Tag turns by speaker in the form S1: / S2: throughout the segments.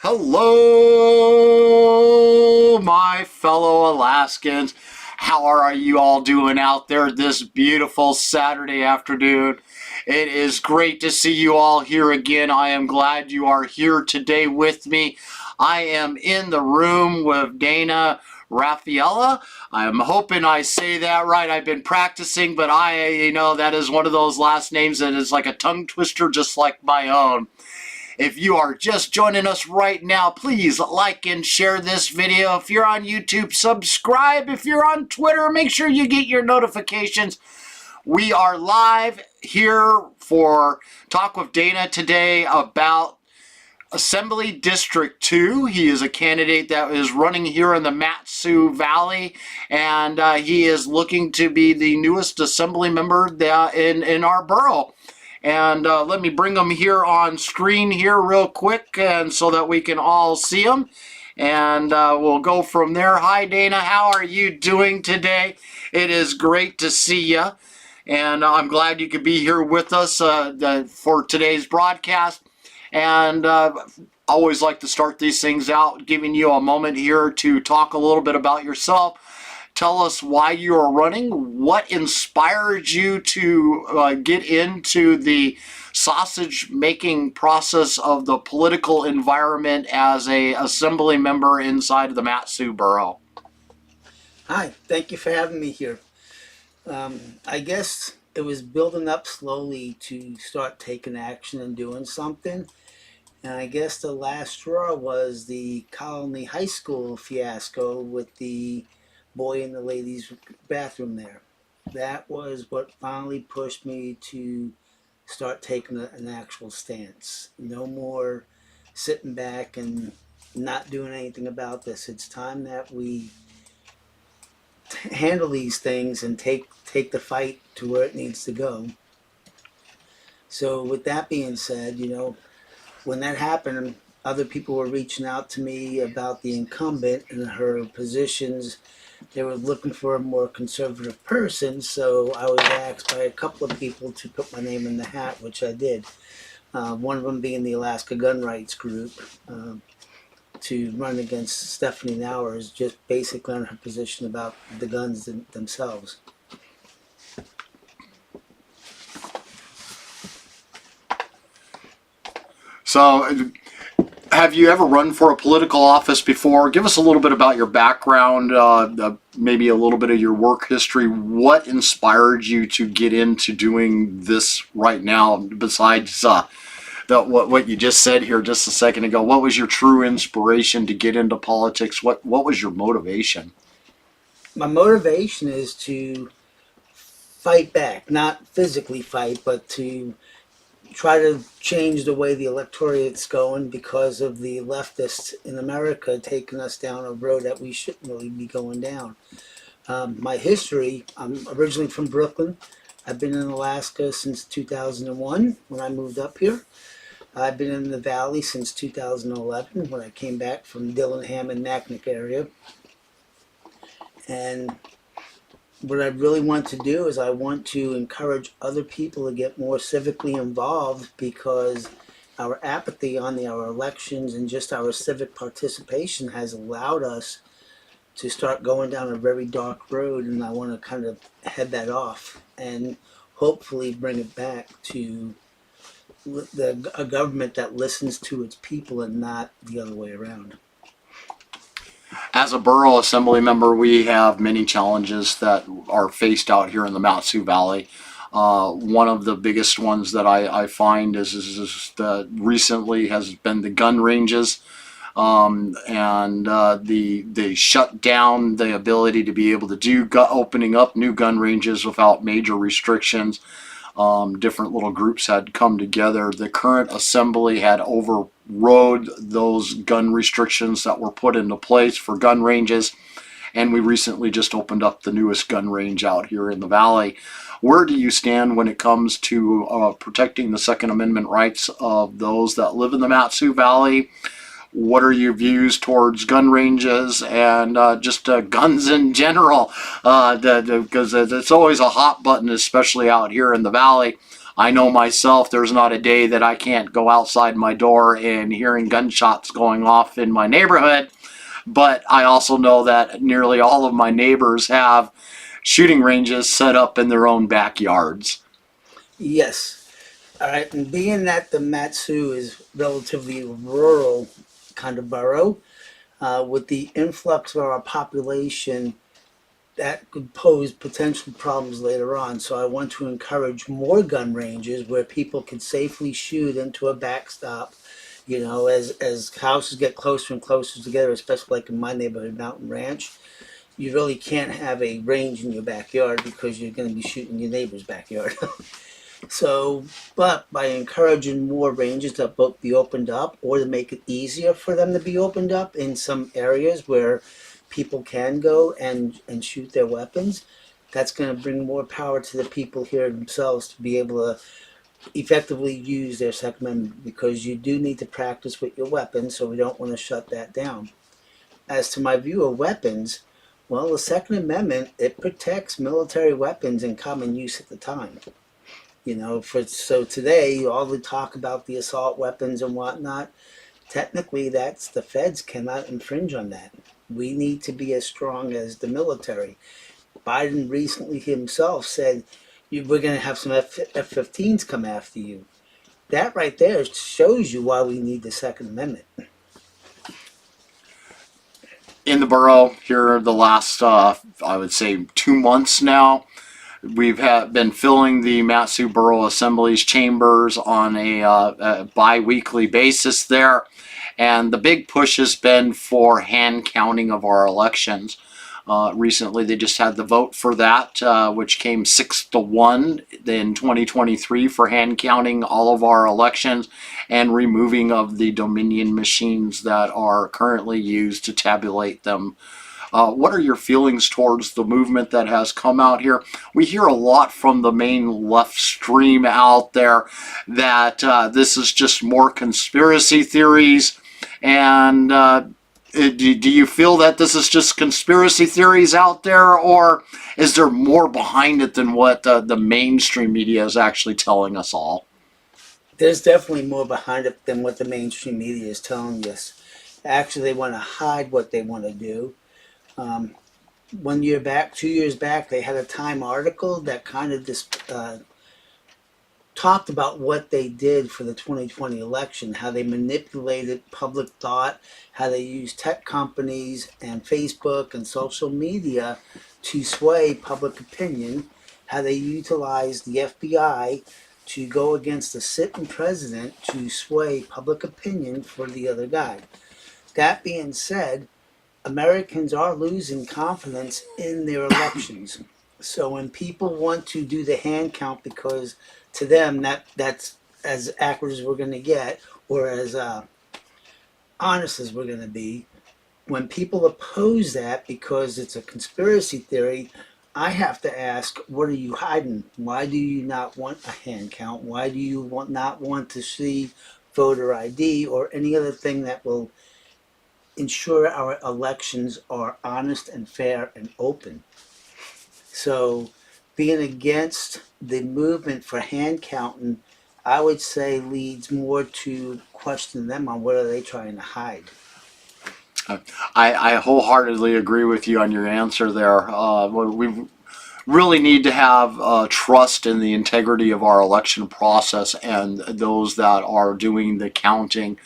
S1: Hello, my fellow Alaskans. How are you all doing out there this beautiful Saturday afternoon? It is great to see you all here again. I am glad you are here today with me. I am in the room with Dana Raffaniello. I'm hoping I say that right. I've been practicing, but that is one of those last names that is like a tongue twister, just like my own. If you are just joining us right now, please like and share this video. If you're on YouTube, subscribe. If you're on Twitter, make sure you get your notifications. We are live here for Talk with Dana today about Assembly District 2. He is a candidate that is running here in the MatSu Valley, and he is looking to be the newest assembly member in our borough. And let me bring them here on screen here real quick, and so that we can all see them. And we'll go from there. Hi, Dana. How are you doing today? It is great to see you. And I'm glad you could be here with us for today's broadcast. And always like to start these things out, giving you a moment here to talk a little bit about yourself. Tell us why you are running, what inspired you to get into the sausage-making process of the political environment as a assembly member inside of the MatSu Borough.
S2: Hi, thank you for having me here. I guess it was building up slowly to start taking action and doing something. And I guess the last straw was the Colony High School fiasco with the boy in the ladies' bathroom there. That was what finally pushed me to start taking an actual stance. No more sitting back and not doing anything about this. It's time that we handle these things and take the fight to where it needs to go. So with that being said, when that happened, other people were reaching out to me about the incumbent and her positions. They were looking for a more conservative person, so I was asked by a couple of people to put my name in the hat, which I did. One of them being the Alaska Gun Rights Group, to run against Stephanie Nowers, just basically on her position about the guns themselves.
S1: So, have you ever run for a political office before? Give us a little bit about your background, maybe a little bit of your work history. What inspired you to get into doing this right now, besides what you just said here just a second ago? What was your true inspiration to get into politics? What was your motivation?
S2: My motivation is to fight back, not physically fight, but to try to change the way the electorate's going because of the leftists in America taking us down a road that we shouldn't really be going down. My history, I'm originally from Brooklyn. I've been in Alaska since 2001 when I moved up here. I've been in the Valley since 2011 when I came back from Dillingham and Naknek area. And what I really want to do is I want to encourage other people to get more civically involved, because our apathy on our elections and just our civic participation has allowed us to start going down a very dark road, and I want to kind of head that off and hopefully bring it back to a government that listens to its people and not the other way around.
S1: As a borough assembly member, we have many challenges that are faced out here in the MatSu Valley. One of the biggest ones that I find is that recently has been the gun ranges, and they shut down the ability to be able to do opening up new gun ranges without major restrictions. Different little groups had come together. The current assembly had overrode those gun restrictions that were put into place for gun ranges, and we recently just opened up the newest gun range out here in the valley. Where do you stand when it comes to protecting the Second Amendment rights of those that live in the MatSu Valley? What are your views towards gun ranges and just guns in general? Because it's always a hot button, especially out here in the valley. I know myself, there's not a day that I can't go outside my door and hearing gunshots going off in my neighborhood. But I also know that nearly all of my neighbors have shooting ranges set up in their own backyards.
S2: Yes. All right. And being that the MatSu is relatively rural kind of borough, with the influx of our population, that could pose potential problems later on. So I want to encourage more gun ranges where people can safely shoot into a backstop. You know, as houses get closer and closer together, especially like in my neighborhood, Mountain Ranch, you really can't have a range in your backyard because you're going to be shooting your neighbor's backyard. So, but by encouraging more ranges to both be opened up or to make it easier for them to be opened up in some areas where people can go and shoot their weapons, that's going to bring more power to the people here themselves to be able to effectively use their Second Amendment, because you do need to practice with your weapons, so we don't want to shut that down. As to my view of weapons, well, the Second Amendment, it protects military weapons in common use at the time. You know, so today, all the talk about the assault weapons and whatnot, technically that's the feds cannot infringe on that. We need to be as strong as the military. Biden recently himself said, we're going to have some F-15s come after you. That right there shows you why we need the Second Amendment.
S1: In the borough here the last, I would say, 2 months now, we've been filling the MatSu Borough Assembly's chambers on a bi-weekly basis there. And the big push has been for hand counting of our elections. Recently, they just had the vote for that, which came 6-1 in 2023 for hand counting all of our elections and removing of the Dominion machines that are currently used to tabulate them. What are your feelings towards the movement that has come out here? We hear a lot from the main left stream out there that this is just more conspiracy theories. And do you feel that this is just conspiracy theories out there, or is there more behind it than what the mainstream media is actually telling us all?
S2: There's definitely more behind it than what the mainstream media is telling us. Actually, they want to hide what they want to do. 1 year back, 2 years back, they had a Time article that kind of just talked about what they did for the 2020 election, how they manipulated public thought, how they used tech companies and Facebook and social media to sway public opinion, how they utilized the FBI to go against the sitting president to sway public opinion for the other guy. That being said, Americans are losing confidence in their elections. So when people want to do the hand count, because to them that's as accurate as we're going to get, or as honest as we're going to be, when people oppose that because it's a conspiracy theory, I have to ask, what are you hiding? Why do you not want a hand count? Why do you not want to see voter ID or any other thing that will ensure our elections are honest and fair and open? So being against the movement for hand counting, I would say leads more to question them on what are they trying to hide.
S1: I wholeheartedly agree with you on your answer there. We really need to have trust in the integrity of our election process and those that are doing the counting.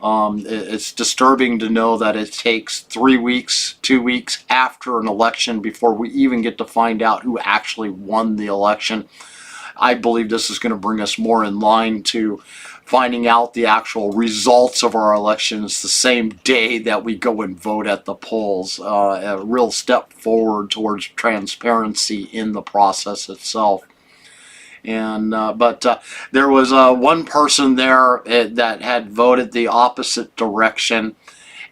S1: It's disturbing to know that it takes 3 weeks, 2 weeks after an election before we even get to find out who actually won the election. I believe this is going to bring us more in line to finding out the actual results of our elections the same day that we go and vote at the polls. A real step forward towards transparency in the process itself. And but there was one person there that had voted the opposite direction,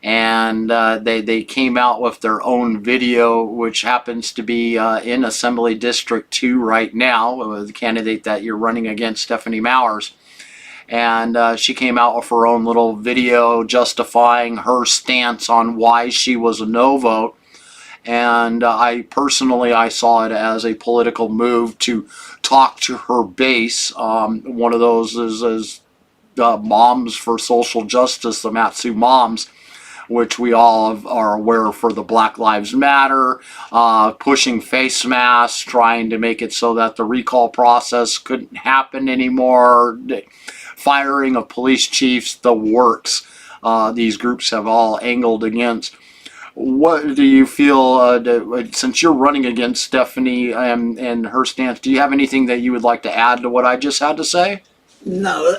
S1: and they came out with their own video, which happens to be in Assembly District 2 right now, the candidate that you're running against, Stephanie Mowers. And she came out with her own little video justifying her stance on why she was a no vote. And I personally, I saw it as a political move to talk to her base. One of those is Moms for Social Justice, the MatSu Moms, which we all are aware for the Black Lives Matter, pushing face masks, trying to make it so that the recall process couldn't happen anymore, firing of police chiefs, the works. These groups have all angled against. What do you feel, since you're running against Stephanie and her stance, do you have anything that you would like to add to what I just had to say?
S2: No,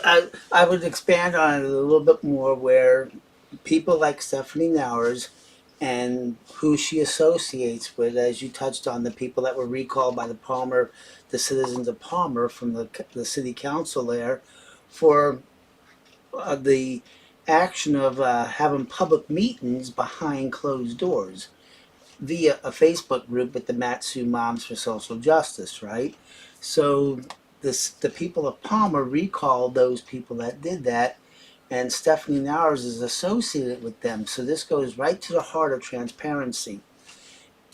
S2: I would expand on it a little bit more where people like Stephanie Nowers and who she associates with, as you touched on, the people that were recalled by the citizens of Palmer from the city council there for the action of having public meetings behind closed doors via a Facebook group with the MatSu Moms for Social Justice, right? So the people of Palmer recalled those people that did that, and Stephanie Nowers is associated with them. So this goes right to the heart of transparency.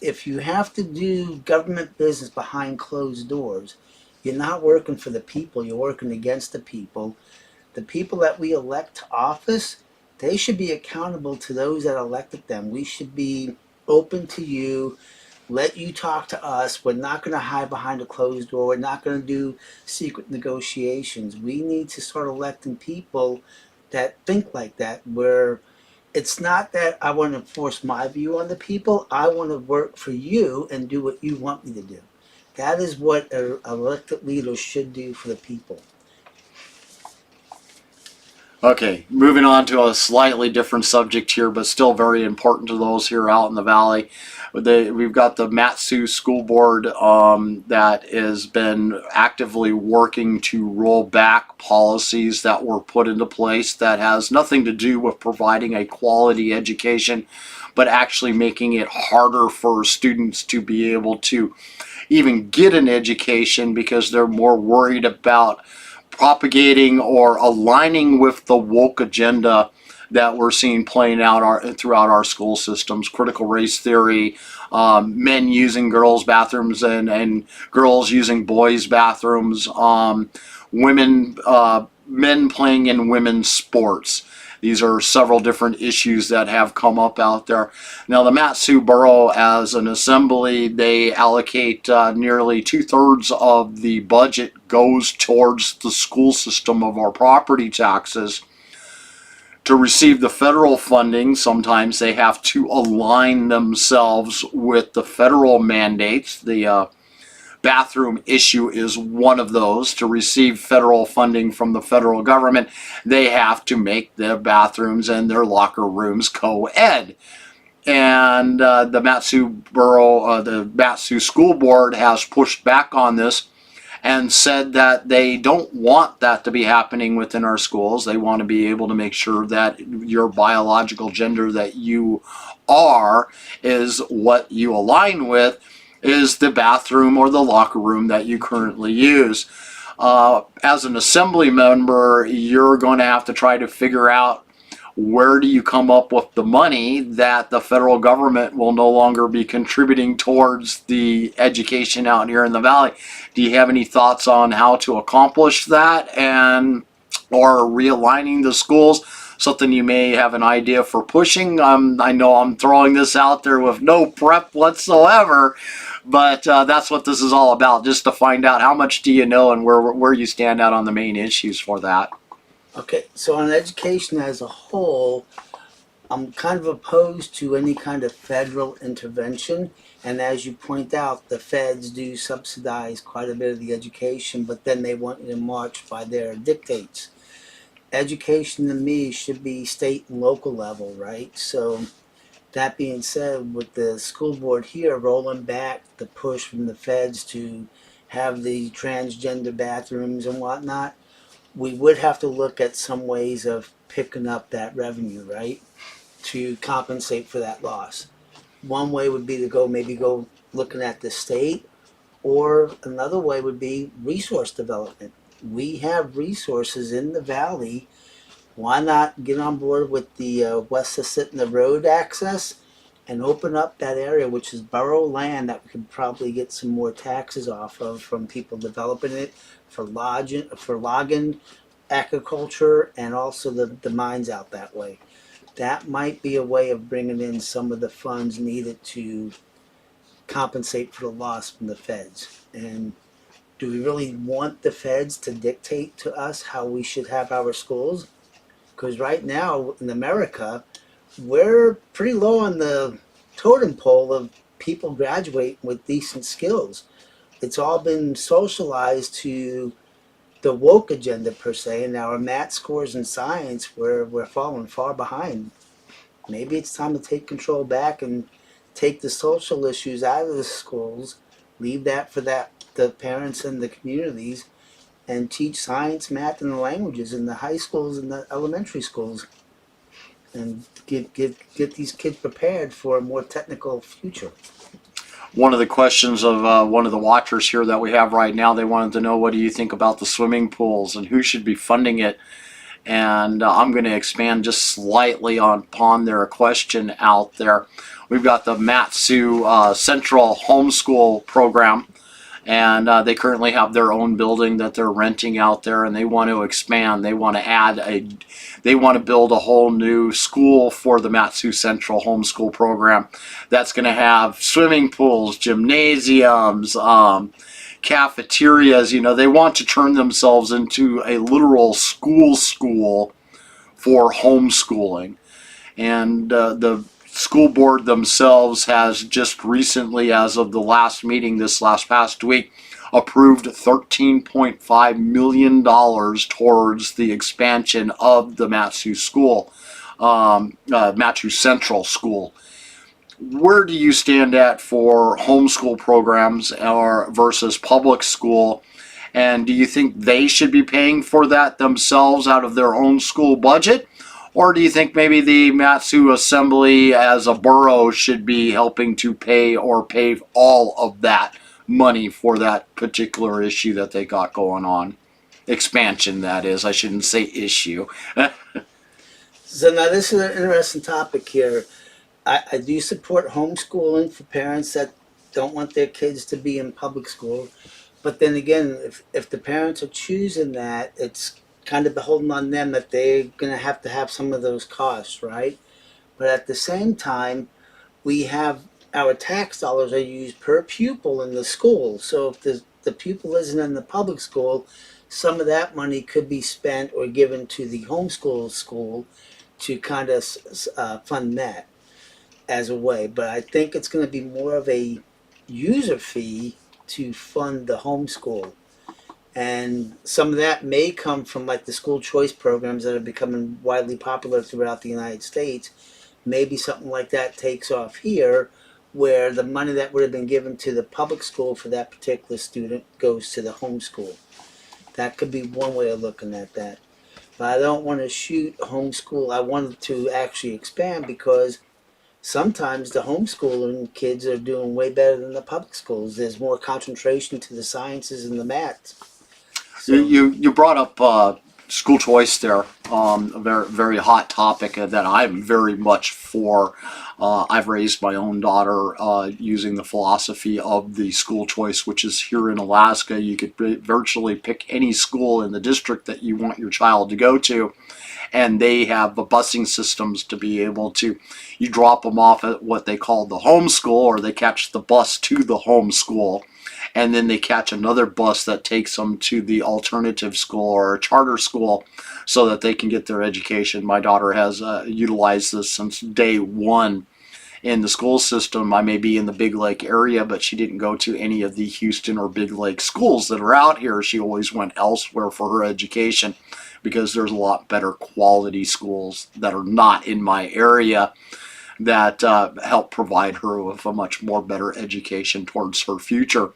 S2: If you have to do government business behind closed doors, you're not working for the people, you're working against the people. The people that we elect to office, they should be accountable to those that elected them. We should be open to you, let you talk to us. We're not going to hide behind a closed door. We're not going to do secret negotiations. We need to start electing people that think like that, where it's not that I want to force my view on the people. I want to work for you and do what you want me to do. That is what an elected leader should do for the people.
S1: Okay, moving on to a slightly different subject here, but still very important to those here out in the valley. We've got the MatSu School Board that has been actively working to roll back policies that were put into place that has nothing to do with providing a quality education, but actually making it harder for students to be able to even get an education because they're more worried about propagating or aligning with the woke agenda that we're seeing playing out throughout our school systems. Critical race theory, men using girls' bathrooms and girls using boys' bathrooms, men playing in women's sports. These are several different issues that have come up out there. Now, the MatSu Borough, as an assembly, they allocate nearly 2/3 of the budget goes towards the school system of our property taxes. To receive the federal funding, sometimes they have to align themselves with the federal mandates. The bathroom issue is one of those. To receive federal funding from the federal government, they have to make their bathrooms and their locker rooms co-ed. And the MatSu School Board has pushed back on this and said that they don't want that to be happening within our schools. They want to be able to make sure that your biological gender that you are is what you align with, is the bathroom or the locker room that you currently use. As an assembly member, you're going to have to try to figure out where do you come up with the money that the federal government will no longer be contributing towards the education out here in the valley. Do you have any thoughts on how to accomplish that, and or realigning the schools? Something you may have an idea for pushing. I know I'm throwing this out there with no prep whatsoever, but that's what this is all about, just to find out how much do you know and where you stand out on the main issues for that.
S2: Okay, so on education as a whole, I'm kind of opposed to any kind of federal intervention. And as you point out, the feds do subsidize quite a bit of the education, but then they want you to march by their dictates. Education to me should be state and local level, right? So that being said, with the school board here rolling back the push from the feds to have the transgender bathrooms and whatnot, we would have to look at some ways of picking up that revenue, right, to compensate for that loss. One way would be to maybe go looking at the state, or another way would be resource development. We have resources in the valley. Why not get on board with the West Susitna Road access and open up that area, which is borough land that we could probably get some more taxes off of from people developing it for logging, agriculture, and also the mines out that way. That might be a way of bringing in some of the funds needed to compensate for the loss from the feds. And do we really want the feds to dictate to us how we should have our schools? Because right now in America, we're pretty low on the totem pole of people graduating with decent skills. It's all been socialized to the woke agenda per se, and our math scores in science, we're falling far behind. Maybe it's time to take control back and take the social issues out of the schools, leave that for the parents and the communities, and teach science, math, and the languages in the high schools and the elementary schools, and get these kids prepared for a more technical future.
S1: One of the questions of one of the watchers here that we have right now, they wanted to know, what do you think about the swimming pools and who should be funding it? And I'm going to expand just slightly upon their question out there. We've got the MatSu Central Homeschool Program, and they currently have their own building that they're renting out there, and they want to expand. They want to they want to build a whole new school for the MatSu Central Homeschool Program that's going to have swimming pools, gymnasiums, cafeterias. You know, they want to turn themselves into a literal school for homeschooling. And the school board themselves has just recently, as of the last meeting this past week, approved $13.5 million towards the expansion of the MatSu school, MatSu Central School. Where do you stand at for homeschool programs versus public school? And do you think they should be paying for that themselves out of their own school budget? Or do you think maybe the MatSu Assembly as a borough should be helping to pay all of that money for that particular issue that they got going on? Expansion, that is. I shouldn't say issue.
S2: So now this is an interesting topic here. I do support homeschooling for parents that don't want their kids to be in public school. But then again, if the parents are choosing that, it's kind of beholden on them that they're going to have some of those costs, right? But at the same time, we have our tax dollars are used per pupil in the school. So if the pupil isn't in the public school, some of that money could be spent or given to the homeschool school to kind of fund that as a way. But I think it's going to be more of a user fee to fund the homeschool. And some of that may come from like the school choice programs that are becoming widely popular throughout the United States. Maybe something like that takes off here, where the money that would have been given to the public school for that particular student goes to the homeschool. That could be one way of looking at that. But I don't want to shoot homeschool. I wanted to actually expand because sometimes the homeschooling kids are doing way better than the public schools. There's more concentration to the sciences and the maths. So,
S1: you brought up school choice there, a very, very hot topic that I'm very much for. I've raised my own daughter using the philosophy of the school choice, which is here in Alaska. You could virtually pick any school in the district that you want your child to go to, and they have the busing systems to be able to, you drop them off at what they call the home school, or they catch the bus to the home school, and then they catch another bus that takes them to the alternative school or a charter school so that they can get their education. My daughter has utilized this since day one in the school system. I may be in the Big Lake area, but she didn't go to any of the Houston or Big Lake schools that are out here. She always went elsewhere for her education because there's a lot better quality schools that are not in my area that help provide her with a much more better education towards her future.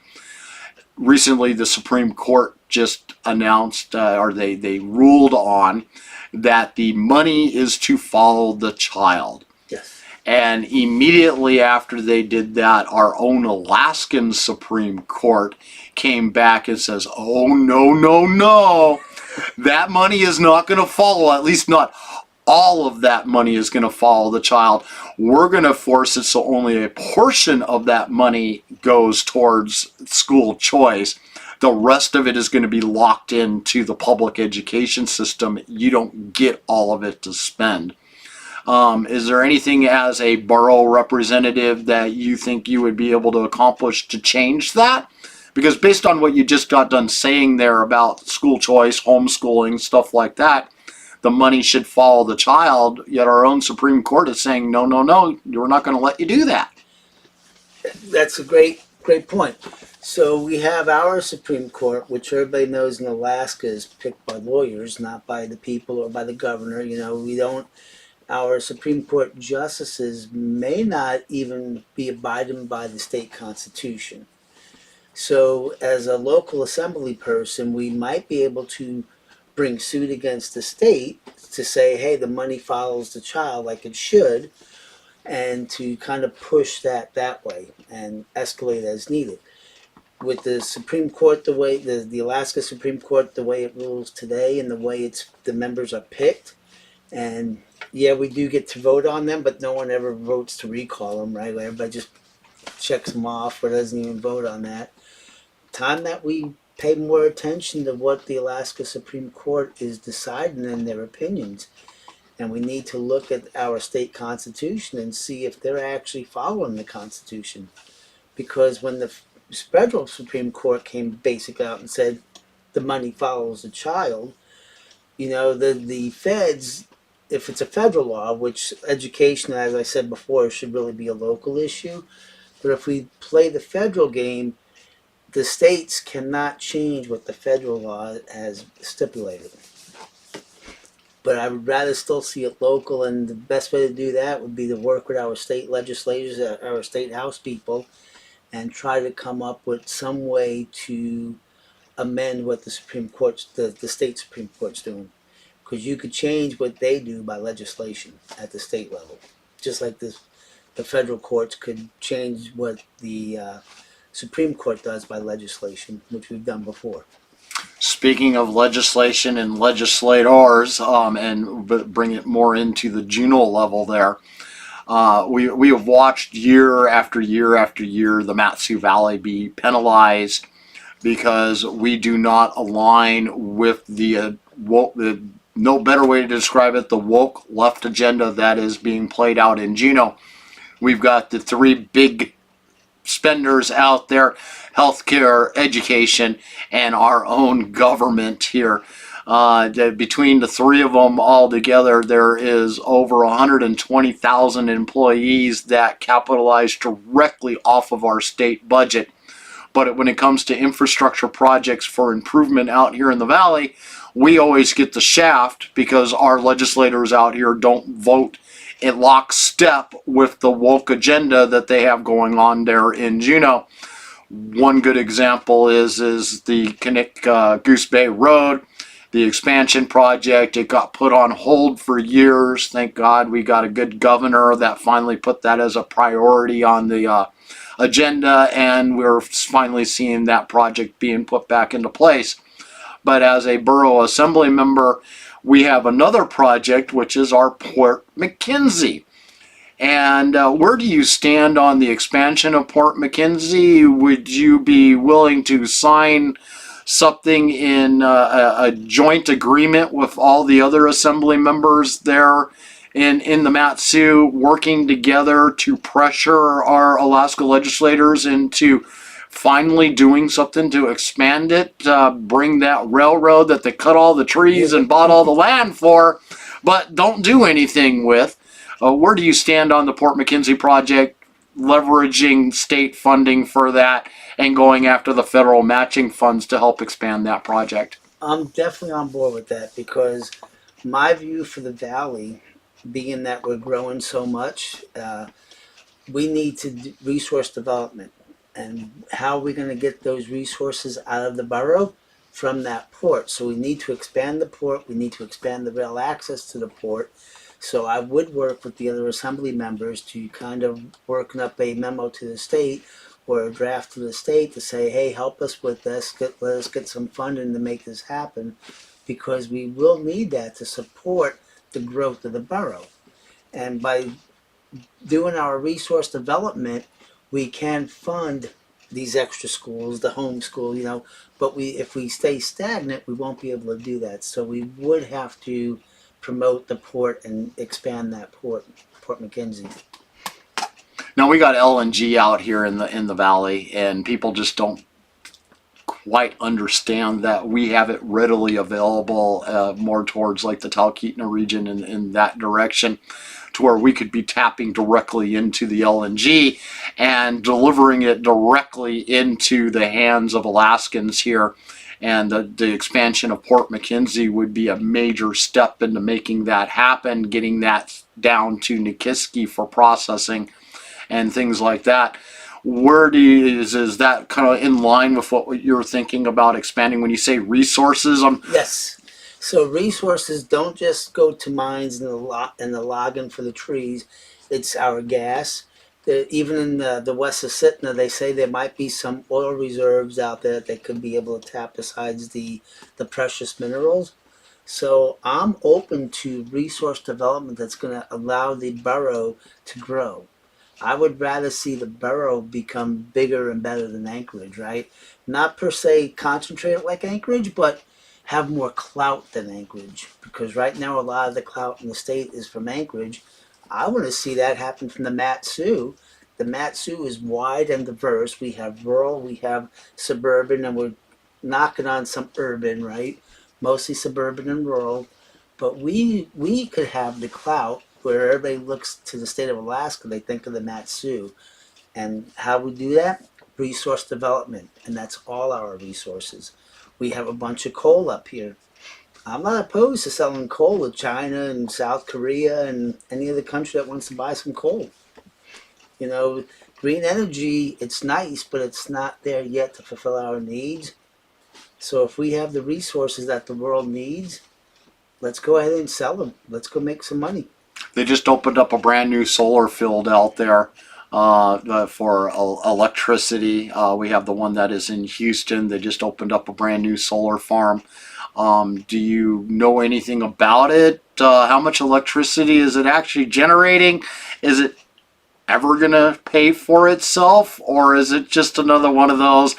S1: Recently, the Supreme Court just announced, or they ruled on, that the money is to follow the child.
S2: yes.
S1: And immediately after they did that, our own Alaskan Supreme Court came back and says, oh, no, that money is not going to follow, at least not all of that money is going to follow the child. We're going to force it so only a portion of that money goes towards school choice. The rest of it is going to be locked into the public education system. You don't get all of it to spend. Is there anything as a borough representative that you think you would be able to accomplish to change that? Because based on what you just got done saying there about school choice, homeschooling, stuff like that, the money should follow the child, yet our own Supreme Court is saying, no, no, no, we're not going to let you do that.
S2: That's a great point. So we have our Supreme Court, which everybody knows in Alaska is picked by lawyers, not by the people or by the governor. You know, we don't. Our Supreme Court justices may not even be abiding by the state constitution. So, as a local assembly person, we might be able to bring suit against the state to say, hey, the money follows the child like it should, and to kind of push that way and escalate as needed. With the Supreme Court, the way the Alaska Supreme Court, the way it rules today, and the way the members are picked, and yeah, we do get to vote on them, but no one ever votes to recall them, right? Everybody just checks them off or doesn't even vote on that. Time that we pay more attention to what the Alaska Supreme Court is deciding in their opinions. And we need to look at our state constitution and see if they're actually following the Constitution. Because when the federal Supreme Court came basically out and said the money follows the child, you know, the feds, if it's a federal law, which education, as I said before, should really be a local issue, but if we play the federal game, the states cannot change what the federal law has stipulated. But I would rather still see it local, and the best way to do that would be to work with our state legislators, our state house people, and try to come up with some way to amend what the Supreme Court's, the state Supreme Court's doing. Because you could change what they do by legislation at the state level. Just like the federal courts could change what the Supreme Court does by legislation, which we've done before.
S1: Speaking of legislation and legislators, and bring it more into the Juneau level there, we have watched year after year after year the MatSu Valley be penalized because we do not align with the no better way to describe it, the woke left agenda that is being played out in Juneau. We've got the three big spenders out there: healthcare, education, and our own government here. Between the three of them all together, there is over 120,000 employees that capitalize directly off of our state budget. But when it comes to infrastructure projects for improvement out here in the valley, we always get the shaft because our legislators out here don't vote in lockstep with the woke agenda that they have going on there in Juneau. One good example is the Kinnick Goose Bay Road, the expansion project. It got put on hold for years. Thank God we got a good governor that finally put that as a priority on the agenda, and we're finally seeing that project being put back into place. But as a borough assembly member, we have another project, which is our Port McKenzie. And where do you stand on the expansion of Port McKenzie? Would you be willing to sign something in a joint agreement with all the other assembly members there in the MatSu, working together to pressure our Alaska legislators into finally doing something to expand it, bring that railroad that they cut all the trees and bought all the land for, but don't do anything with? Where do you stand on the Port McKenzie project, leveraging state funding for that and going after the federal matching funds to help expand that project?
S2: I'm definitely on board with that, because my view for the valley, being that we're growing so much, we need to do resource development. And how are we going to get those resources out of the borough? From that port. So we need to expand the port. We need to expand the rail access to the port. So I would work with the other assembly members to kind of working up a memo to the state or a draft to the state to say, hey, help us with this. Let us get some funding to make this happen, because we will need that to support the growth of the borough. And by doing our resource development, we can fund these extra schools, the homeschool, but if we stay stagnant, we won't be able to do that. So we would have to promote the port and expand that Port McKenzie.
S1: Now we got LNG out here in the valley, and people just don't quite understand that we have it readily available more towards like the Talkeetna region in that direction, to where we could be tapping directly into the LNG and delivering it directly into the hands of Alaskans here. And the expansion of Port McKenzie would be a major step into making that happen, getting that down to Nikiski for processing and things like that. Where is that kind of in line with what you're thinking about expanding when you say resources?
S2: Yes. So resources don't just go to mines and the logging for the trees. It's our gas. Even in the west of Sitna, they say there might be some oil reserves out there that they could be able to tap besides the precious minerals. So I'm open to resource development that's going to allow the borough to grow. I would rather see the borough become bigger and better than Anchorage, right? Not per se concentrated like Anchorage, but have more clout than Anchorage. Because right now, a lot of the clout in the state is from Anchorage. I want to see that happen from the MatSu. The MatSu is wide and diverse. We have rural, we have suburban, and we're knocking on some urban, right? Mostly suburban and rural. But we could have the clout where everybody looks to the state of Alaska, they think of the MatSu. And how we do that? Resource development. And that's all our resources. We have a bunch of coal up here. I'm not opposed to selling coal to China and South Korea and any other country that wants to buy some coal. Green energy, it's nice, but it's not there yet to fulfill our needs. So if we have the resources that the world needs, let's go ahead and sell them. Let's go make some money.
S1: They just opened up a brand new solar field out there for electricity. We have the one that is in Houston. They just opened up a brand new solar farm. Do you know anything about it? How much electricity is it actually generating? Is it ever going to pay for itself? Or is it just another one of those,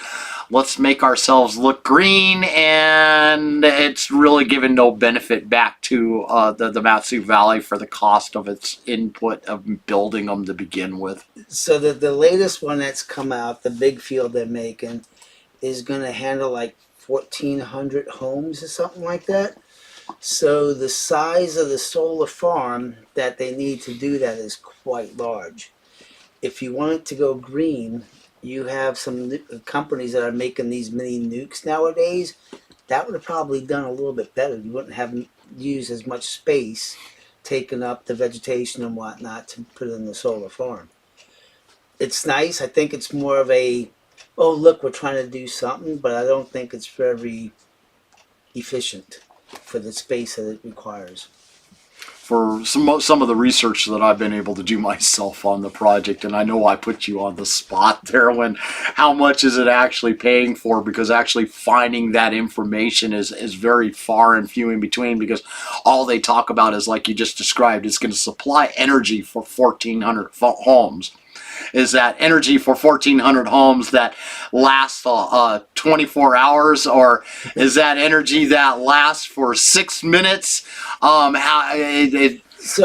S1: let's make ourselves look green, and it's really given no benefit back to the MatSu Valley for the cost of its input of building them to begin with?
S2: So the latest one that's come out, the big field they're making, is going to handle like 1,400 homes or something like that. So the size of the solar farm that they need to do that is quite large. If you want it to go green, you have some companies that are making these mini nukes nowadays. That would have probably done a little bit better. You wouldn't have used as much space taking up the vegetation and whatnot to put in the solar farm. It's nice. I think it's more of a, oh, look, we're trying to do something, but I don't think it's very efficient for the space that it requires.
S1: For some of the research that I've been able to do myself on the project, and I know I put you on the spot there when how much is it actually paying for, because actually finding that information is very far and few in between, because all they talk about is, like you just described, it's going to supply energy for 1,400 homes. Is that energy for 1,400 homes that lasts 24 hours, or is that energy that lasts for 6 minutes?
S2: So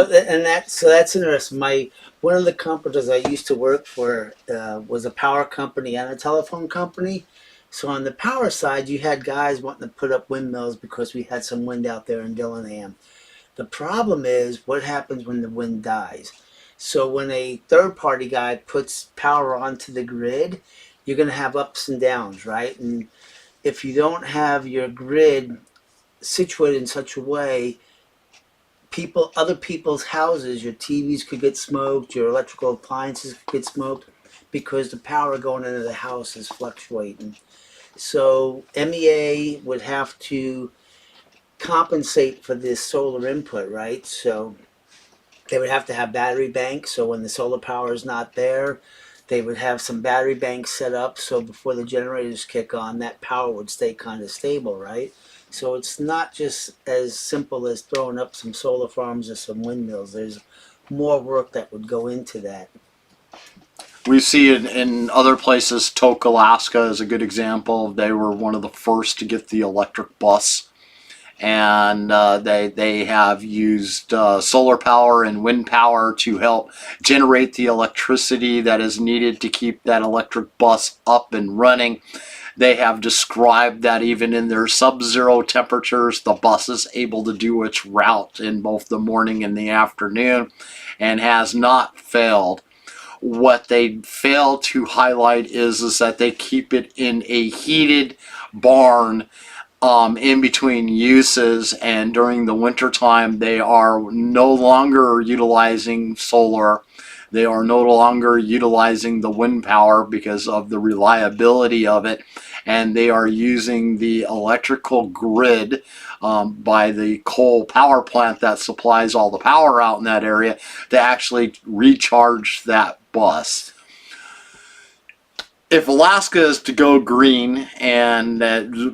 S2: that's interesting. One of the companies I used to work for was a power company and a telephone company. So on the power side, you had guys wanting to put up windmills because we had some wind out there in Dillingham. The problem is what happens when the wind dies. So when a third-party guy puts power onto the grid, you're going to have ups and downs, right? And if you don't have your grid situated in such a way, other people's houses, your TVs could get smoked, your electrical appliances could get smoked because the power going into the house is fluctuating. So MEA would have to compensate for this solar input, right? So they would have to have battery banks, so when the solar power is not there, they would have some battery banks set up so before the generators kick on, that power would stay kind of stable, right? So it's not just as simple as throwing up some solar farms or some windmills. There's more work that would go into that.
S1: We see it in other places. Tok, Alaska is a good example. They were one of the first to get the electric bus, and they have used solar power and wind power to help generate the electricity that is needed to keep that electric bus up and running. They have described that even in their sub-zero temperatures, the bus is able to do its route in both the morning and the afternoon and has not failed. What they fail to highlight is that they keep it in a heated barn in between uses, and during the winter time they are no longer utilizing solar. They are no longer utilizing the wind power because of the reliability of it, and they are using the electrical grid by the coal power plant that supplies all the power out in that area to actually recharge that bus. If Alaska is to go green and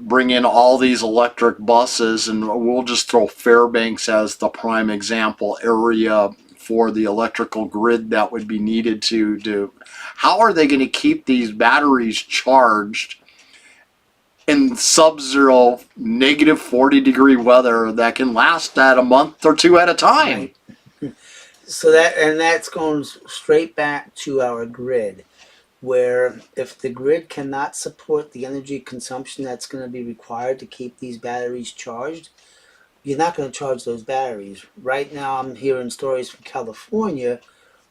S1: bring in all these electric buses, and we'll just throw Fairbanks as the prime example area for the electrical grid that would be needed to do, how are they going to keep these batteries charged in sub-zero negative 40-degree weather that can last at a month or two at a time?
S2: Right. So that's going straight back to our grid, where if the grid cannot support the energy consumption that's going to be required to keep these batteries charged, you're not going to charge those batteries. Right now, I'm hearing stories from California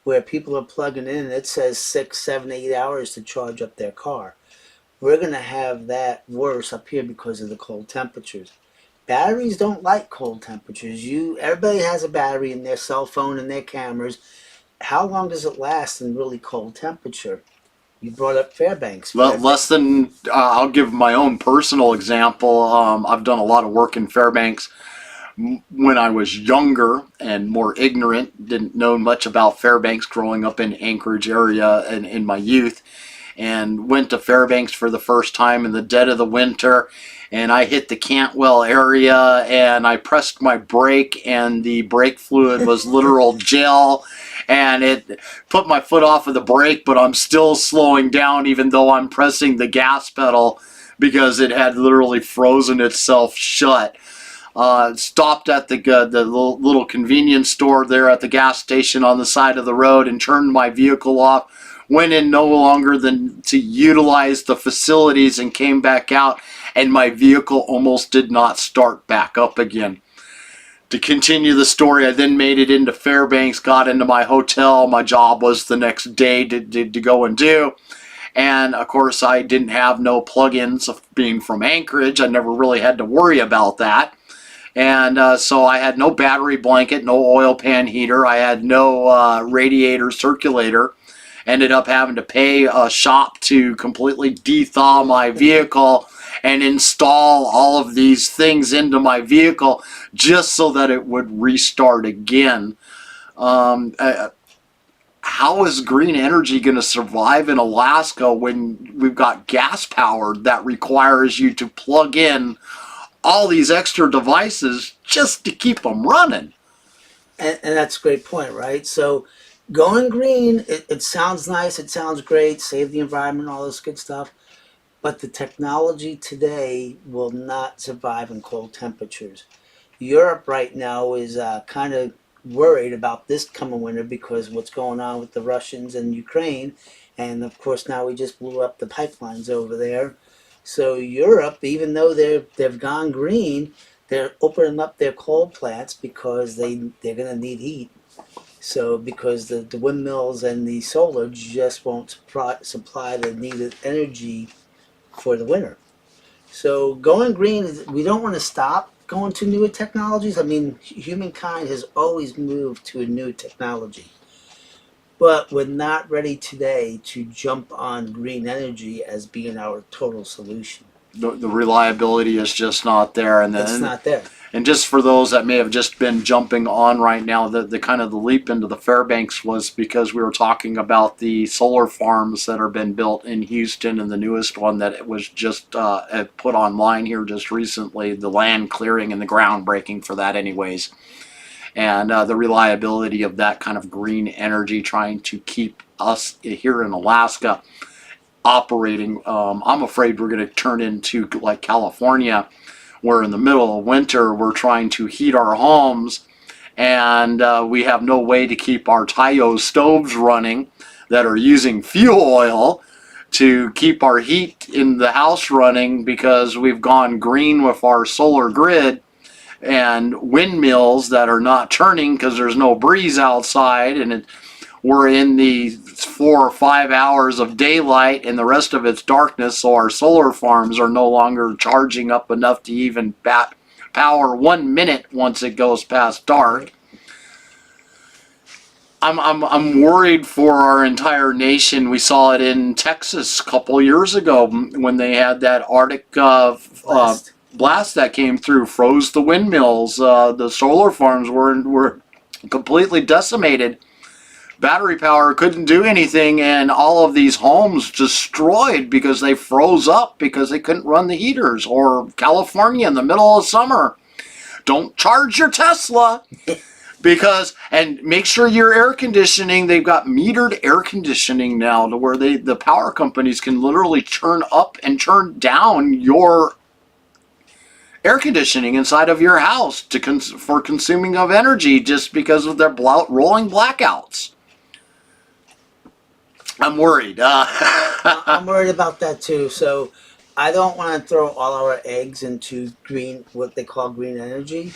S2: where people are plugging in and it says 6, 7, 8 hours to charge up their car. We're going to have that worse up here because of the cold temperatures. Batteries don't like cold temperatures. Everybody has a battery in their cell phone and their cameras. How long does it last in really cold temperature? You brought up Fairbanks.
S1: Less than, I'll give my own personal example. I've done a lot of work in Fairbanks when I was younger and more ignorant, didn't know much about Fairbanks growing up in Anchorage area and in my youth, and went to Fairbanks for the first time in the dead of the winter, and I hit the Cantwell area and I pressed my brake and the brake fluid was literal gel, and it put my foot off of the brake, but I'm still slowing down even though I'm pressing the gas pedal because it had literally frozen itself shut. Stopped at the little convenience store there at the gas station on the side of the road and turned my vehicle off. Went in no longer than to utilize the facilities and came back out, and my vehicle almost did not start back up again. To continue the story, I then made it into Fairbanks, got into my hotel. My job was the next day to go and do. And of course, I didn't have no plugins of being from Anchorage. I never really had to worry about that. And so I had no battery blanket, no oil pan heater. I had no radiator circulator. Ended up having to pay a shop to completely dethaw my vehicle and install all of these things into my vehicle just so that it would restart again. How is green energy going to survive in Alaska when we've got gas powered that requires you to plug in all these extra devices just to keep them running?
S2: And that's a great point, right? So going green, it sounds nice, it sounds great, save the environment, all this good stuff. But the technology today will not survive in cold temperatures. Europe right now is kind of worried about this coming winter because what's going on with the Russians and Ukraine. And of course, now we just blew up the pipelines over there. So Europe, even though they've gone green, they're opening up their coal plants because they're going to need heat. So because the windmills and the solar just won't supply the needed energy for the winter. So going green, we don't want to stop going to newer technologies. I mean, humankind has always moved to a new technology. But we're not ready today to jump on green energy as being our total solution.
S1: The reliability is just not there. And then
S2: It's not there.
S1: And just for those that may have just been jumping on right now, the kind of the leap into the Fairbanks was because we were talking about the solar farms that are been built in Houston, and the newest one that was just put online here just recently, the land clearing and the groundbreaking for that anyways. And the reliability of that kind of green energy, trying to keep us here in Alaska operating. I'm afraid we're going to turn into like California, where in the middle of winter we're trying to heat our homes, and we have no way to keep our Tayo stoves running that are using fuel oil to keep our heat in the house running, because we've gone green with our solar grid and windmills that are not turning because there's no breeze outside, and we're in the 4 or 5 hours of daylight and the rest of it's darkness, so our solar farms are no longer charging up enough to even power 1 minute once it goes past dark. I'm worried for our entire nation. We saw it in Texas a couple years ago when they had that Arctic blast that came through, froze the windmills. The solar farms were completely decimated. Battery power couldn't do anything, and all of these homes destroyed because they froze up because they couldn't run the heaters. Or California in the middle of summer, don't charge your Tesla and make sure your air conditioning, they've got metered air conditioning now to where the power companies can literally turn up and turn down your air conditioning inside of your house for consuming of energy just because of their rolling blackouts. I'm worried.
S2: I'm worried about that too. So I don't want to throw all our eggs into green, what they call green energy,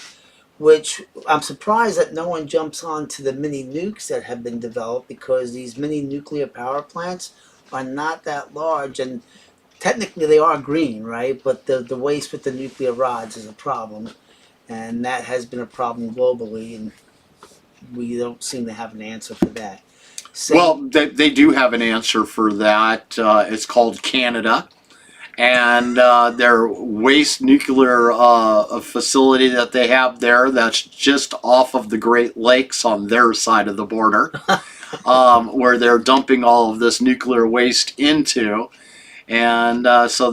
S2: which I'm surprised that no one jumps on to the mini nukes that have been developed, because these mini nuclear power plants are not that large, and technically they are green, right? But the waste with the nuclear rods is a problem, and that has been a problem globally, and we don't seem to have an answer for that.
S1: Well, they do have an answer for that. It's called Canada, and their waste nuclear facility that they have there, that's just off of the Great Lakes on their side of the border, where they're dumping all of this nuclear waste into. And so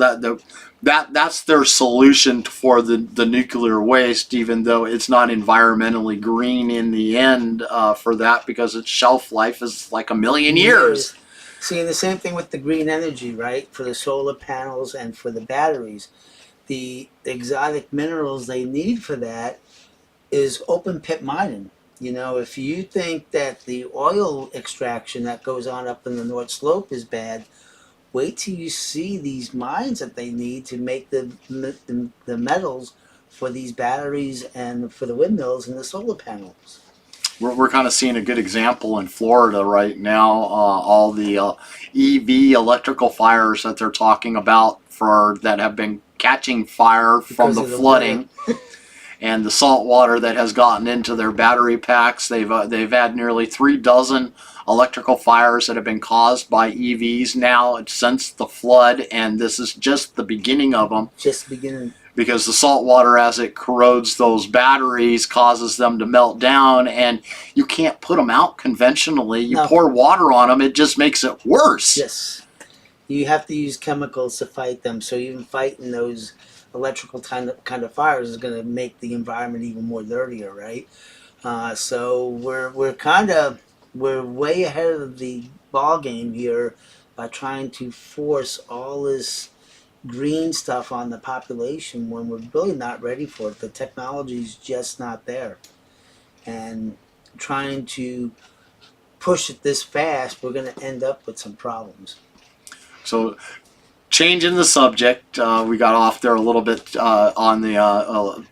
S1: that's their solution for the nuclear waste, even though it's not environmentally green in the end for that, because its shelf life is like 1,000,000 years.
S2: See, the same thing with the green energy, right? For the solar panels and for the batteries. The exotic minerals they need for that is open pit mining. You know, if you think that the oil extraction that goes on up in the North Slope is bad, wait till you see these mines that they need to make the metals for these batteries and for the windmills and the solar panels.
S1: We're kind of seeing a good example in Florida right now. All the EV electrical fires that they're talking about that have been catching fire from the flooding and the salt water that has gotten into their battery packs. They've had nearly 3 dozen electrical fires that have been caused by EVs now since the flood, and this is just the beginning of them.
S2: Just the beginning. Because
S1: the salt water, as it corrodes those batteries, causes them to melt down, and you can't put them out conventionally. You pour water on them, it just makes it worse.
S2: Yes. You have to use chemicals to fight them, so even fighting those electrical kind of fires is going to make the environment even more dirtier, right? So we're way ahead of the ball game here by trying to force all this green stuff on the population when we're really not ready for it. The technology's just not there. And trying to push it this fast, we're going to end up with some problems.
S1: So, changing the subject, we got off there a little bit on the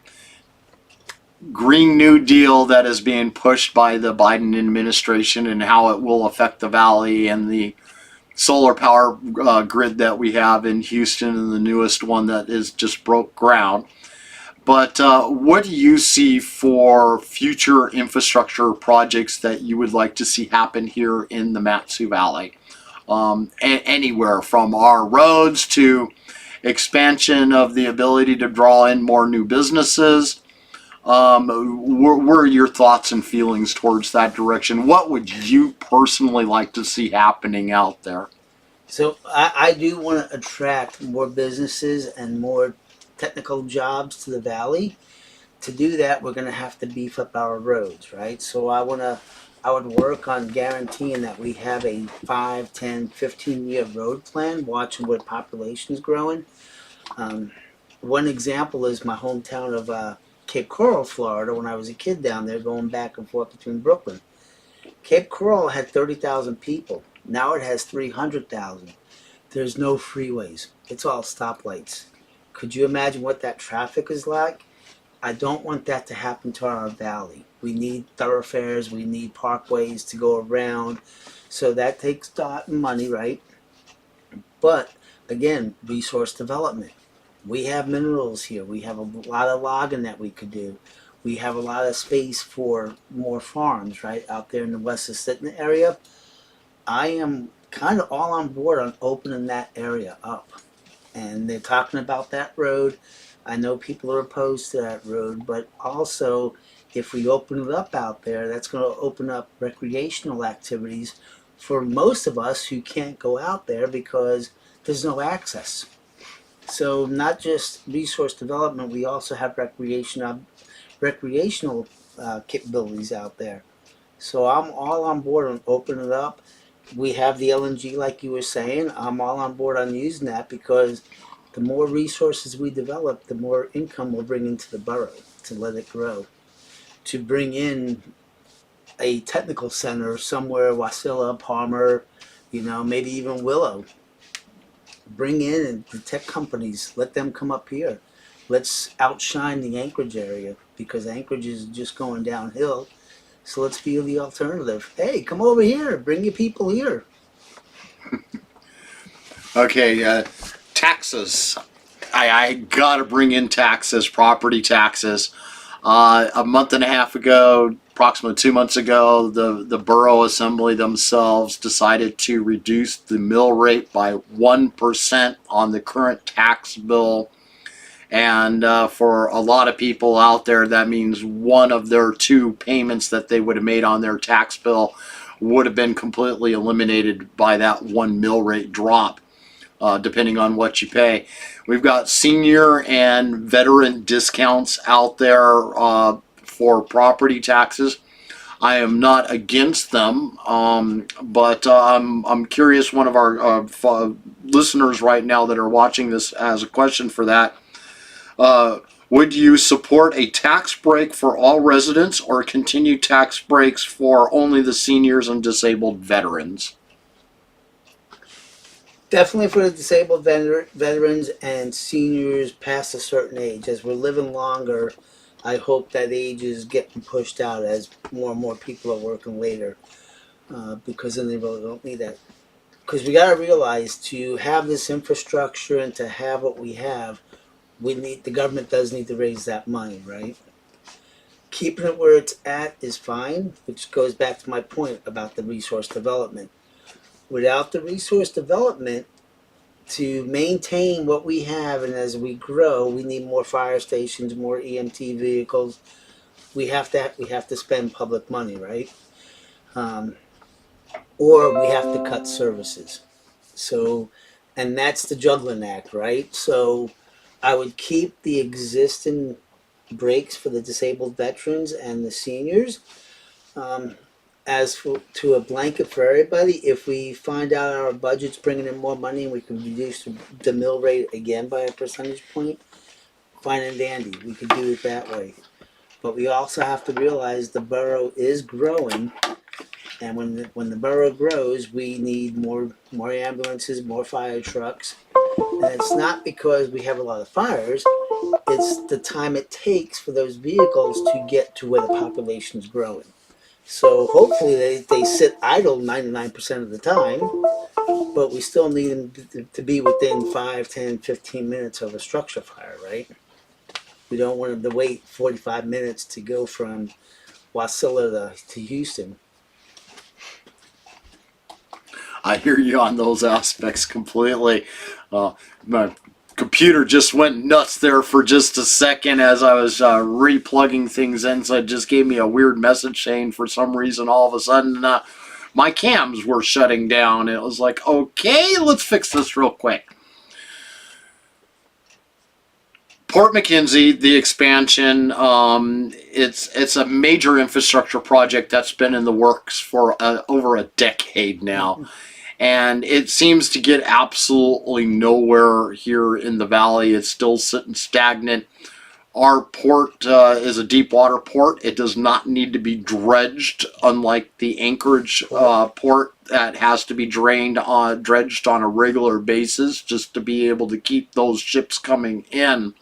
S1: Green New Deal that is being pushed by the Biden administration and how it will affect the valley and the solar power grid that we have in Houston, and the newest one that is just broke ground. But what do you see for future infrastructure projects that you would like to see happen here in the MatSu Valley? Anywhere from our roads to expansion of the ability to draw in more new businesses, What are your thoughts and feelings towards that direction? What would you personally like to see happening out there?
S2: So I do want to attract more businesses and more technical jobs to the valley. To do that, we're going to have to beef up our roads, right? So I would work on guaranteeing that we have a 5, 10, 15-year road plan, watching where population is growing. Um, One example is my hometown of Cape Coral, Florida. When I was a kid down there, going back and forth between Brooklyn, Cape Coral had 30,000 people. Now it has 300,000. There's no freeways. It's all stoplights. Could you imagine what that traffic is like? I don't want that to happen to our valley. We need thoroughfares, we need parkways to go around. So that takes thought and money, right? But again, resource development. We have minerals here. We have a lot of logging that we could do. We have a lot of space for more farms, right? Out there in the West Assistant area. I am kind of all on board on opening that area up. And they're talking about that road. I know people are opposed to that road, but also if we open it up out there, that's going to open up recreational activities for most of us who can't go out there because there's no access. So not just resource development, we also have recreational capabilities out there. So I'm all on board on opening it up. We have the LNG, like you were saying. I'm all on board on using that because the more resources we develop, the more income we'll bring into the borough to let it grow. To bring in a technical center somewhere, Wasilla, Palmer, maybe even Willow. Bring in the tech companies, let them come up here. Let's outshine the Anchorage area because Anchorage is just going downhill. So let's be the alternative. Hey, come over here. Bring your people here.
S1: Okay, taxes. I gotta bring in taxes, property taxes. A month and a half ago, approximately 2 months ago, the borough assembly themselves decided to reduce the mill rate by 1% on the current tax bill. And for a lot of people out there, that means one of their two payments that they would have made on their tax bill would have been completely eliminated by that one mill rate drop, depending on what you pay. We've got senior and veteran discounts out there for property taxes. I am not against them, but I'm curious. One of our listeners right now that are watching this has a question for that. Would you support a tax break for all residents or continue tax breaks for only the seniors and disabled veterans?
S2: Definitely for the disabled veterans and seniors past a certain age. As we're living longer, I hope that age is getting pushed out as more and more people are working later because then they really don't need that. Because we got to realize to have this infrastructure and to have what we have, the government does need to raise that money, right? Keeping it where it's at is fine, which goes back to my point about the resource development. Without the resource development, to maintain what we have and as we grow, we need more fire stations, more EMT vehicles. We have to spend public money, right? Um, or we have to cut services. So, and that's the juggling act, right? So, I would keep the existing breaks for the disabled veterans and the seniors. Um, as for to a blanket for everybody, if we find out our budget's bringing in more money and we can reduce the mill rate again by a percentage point, fine and dandy. We could do it that way. But we also have to realize the borough is growing, and when the borough grows, we need more ambulances, more fire trucks, and it's not because we have a lot of fires. It's the time it takes for those vehicles to get to where the population is growing. So hopefully they sit idle 99% of the time, but we still need them to be within 5, 10, 15 minutes of a structure fire, right? We don't want them to wait 45 minutes to go from Wasilla to Houston.
S1: I hear you on those aspects completely. Uh, but computer just went nuts there for just a second as I was replugging things in, so it just gave me a weird message saying for some reason all of a sudden my cams were shutting down. It was like, okay, let's fix this real quick. Port McKenzie, the expansion, it's a major infrastructure project that's been in the works for over a decade now. And it seems to get absolutely nowhere here in the valley. It's still sitting stagnant. Our port is a deep water port. It does not need to be dredged, unlike the Anchorage port that has to be dredged on a regular basis just to be able to keep those ships coming in.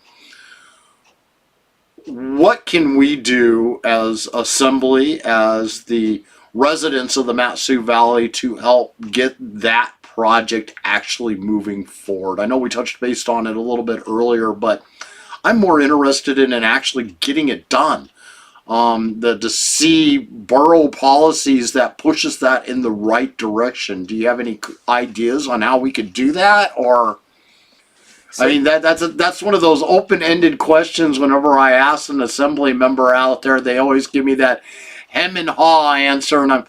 S1: What can we do as Assembly, as the residents of the MatSu Valley, to help get that project actually moving forward? I know we touched base on it a little bit earlier, but I'm more interested in actually getting it done. To see borough policies that pushes that in the right direction. Do you have any ideas on how we could do that? Or, I mean, that's one of those open-ended questions. Whenever I ask an assembly member out there, they always give me that hem and haw answer, and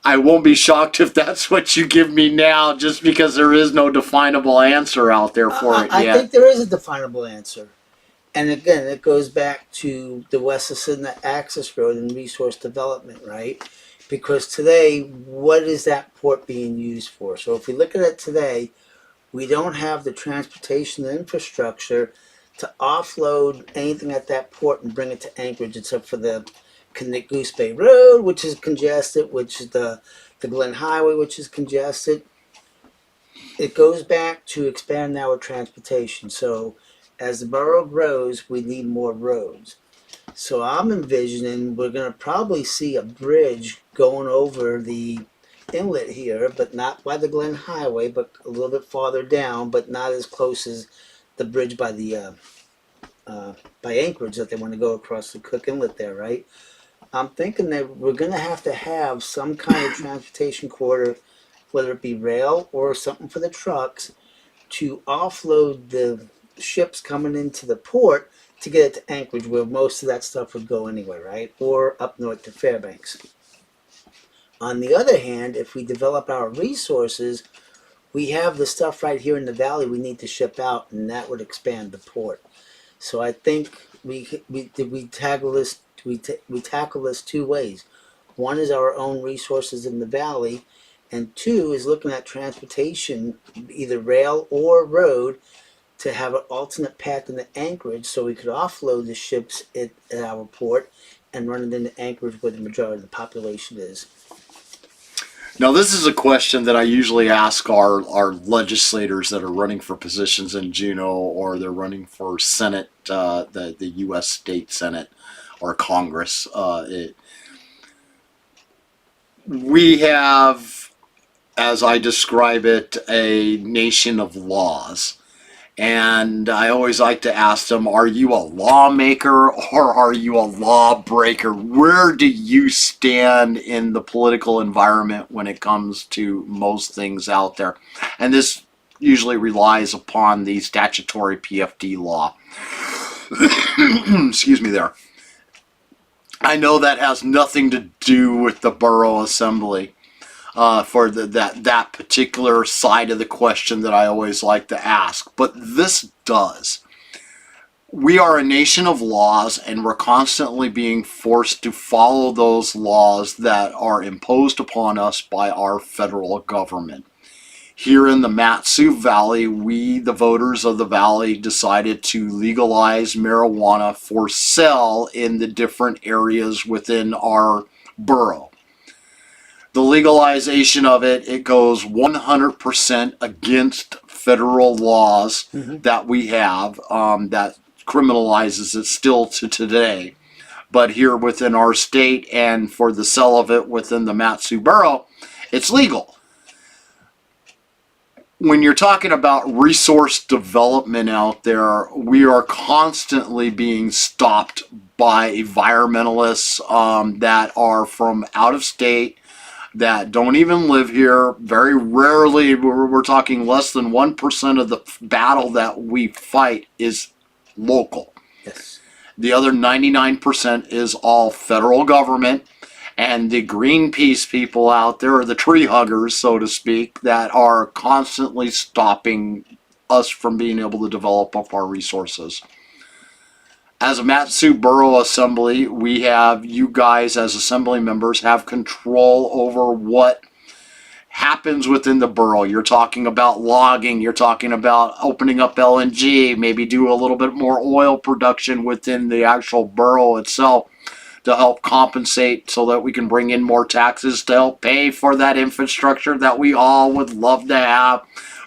S1: I won't be shocked if that's what you give me now, just because there is no definable answer out there for it yet.
S2: I think there is a definable answer. And again, it goes back to the West Assiniboia Access Road and resource development, right? Because today, what is that port being used for? So if we look at it today, we don't have the transportation infrastructure to offload anything at that port and bring it to Anchorage, except for the Goose Bay Road, which is congested, which is the Glen Highway, which is congested. It goes back to expand our transportation. So as the borough grows, we need more roads. So I'm envisioning we're going to probably see a bridge going over the inlet here, but not by the Glen Highway, but a little bit farther down, but not as close as the bridge by the by Anchorage that they want to go across the Cook Inlet there, right? I'm thinking that we're going to have some kind of transportation corridor, whether it be rail or something for the trucks, to offload the ships coming into the port to get it to Anchorage, where most of that stuff would go anyway, right? Or up north to Fairbanks. On the other hand, if we develop our resources, we have the stuff right here in the valley we need to ship out, and that would expand the port. So I think we tackle this two ways. One is our own resources in the valley, and two is looking at transportation, either rail or road, to have an alternate path into Anchorage, so we could offload the ships at our port and run it into Anchorage, where the majority of the population is.
S1: Now, this is a question that I usually ask our legislators that are running for positions in Juneau, or they're running for Senate, the U.S. State Senate or Congress. We have, as I describe it, a nation of laws. And I always like to ask them, are you a lawmaker or are you a lawbreaker? Where do you stand in the political environment when it comes to most things out there? And this usually relies upon the statutory PFD law. Excuse me there. I know that has nothing to do with the borough assembly. For that particular side of the question that I always like to ask. But this does. We are a nation of laws, and we're constantly being forced to follow those laws that are imposed upon us by our federal government. Here in the MatSu Valley, we, the voters of the valley, decided to legalize marijuana for sale in the different areas within our borough. The legalization of it goes 100% against federal laws that we have that criminalizes it still to today. But here within our state, and for the sale of it within the MatSu Borough, it's legal. When you're talking about resource development out there, we are constantly being stopped by environmentalists that are from out of state, that don't even live here. Very rarely, we're talking less than 1% of the battle that we fight is local.
S2: Yes.
S1: The other 99% is all federal government and the Greenpeace people out there, or the tree huggers, so to speak, that are constantly stopping us from being able to develop up our resources. As a MatSu Borough Assembly, we have, you guys as assembly members have control over what happens within the borough. You're talking about logging, you're talking about opening up LNG, maybe do a little bit more oil production within the actual borough itself to help compensate so that we can bring in more taxes to help pay for that infrastructure that we all would love to have.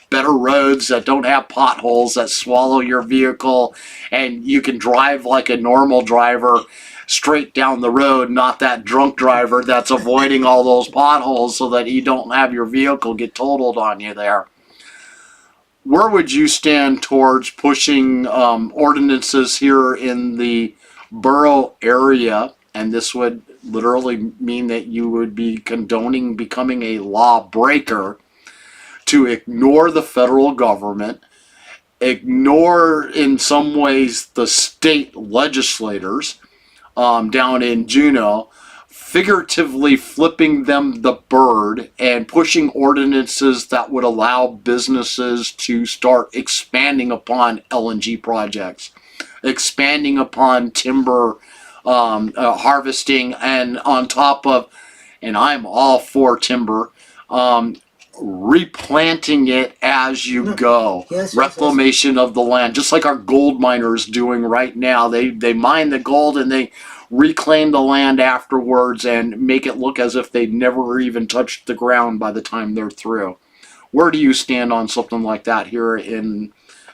S1: Better roads that don't have potholes that swallow your vehicle, and you can drive like a normal driver straight down the road, not that drunk driver that's avoiding all those potholes so that you don't have your vehicle get totaled on you there. Where would you stand towards pushing ordinances here in the borough area? And this would literally mean that you would be condoning becoming a lawbreaker to ignore the federal government, ignore in some ways the state legislators down in Juneau, figuratively flipping them the bird and pushing ordinances that would allow businesses to start expanding upon LNG projects, expanding upon timber harvesting, and on top of, and I'm all for timber, replanting it as you go.
S2: Yes,
S1: Reclamation of the land, just like our gold miners doing right now. They mine the gold and they reclaim the land afterwards and make it look as if they never even touched the ground by the time they're through. Where do you stand on something like that here in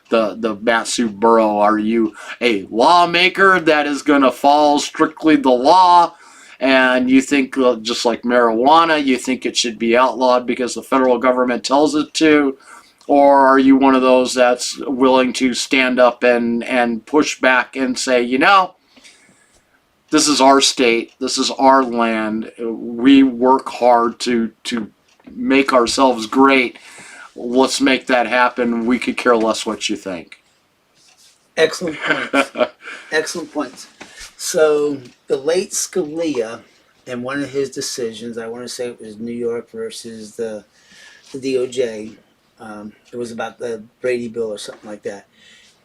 S1: the MatSu Borough? Are you a lawmaker that is going to follow strictly the law, and you think, just like marijuana, you think it should be outlawed because the federal government tells it to? Or are you one of those that's willing to stand up and push back and say, you know, this is our state, this is our land, we work hard to make ourselves great, let's make that happen, we could care less what you think?
S2: Excellent points. Excellent points. So the late Scalia, in one of his decisions, I want to say it was New York versus the DOJ. It was about the Brady Bill or something like that.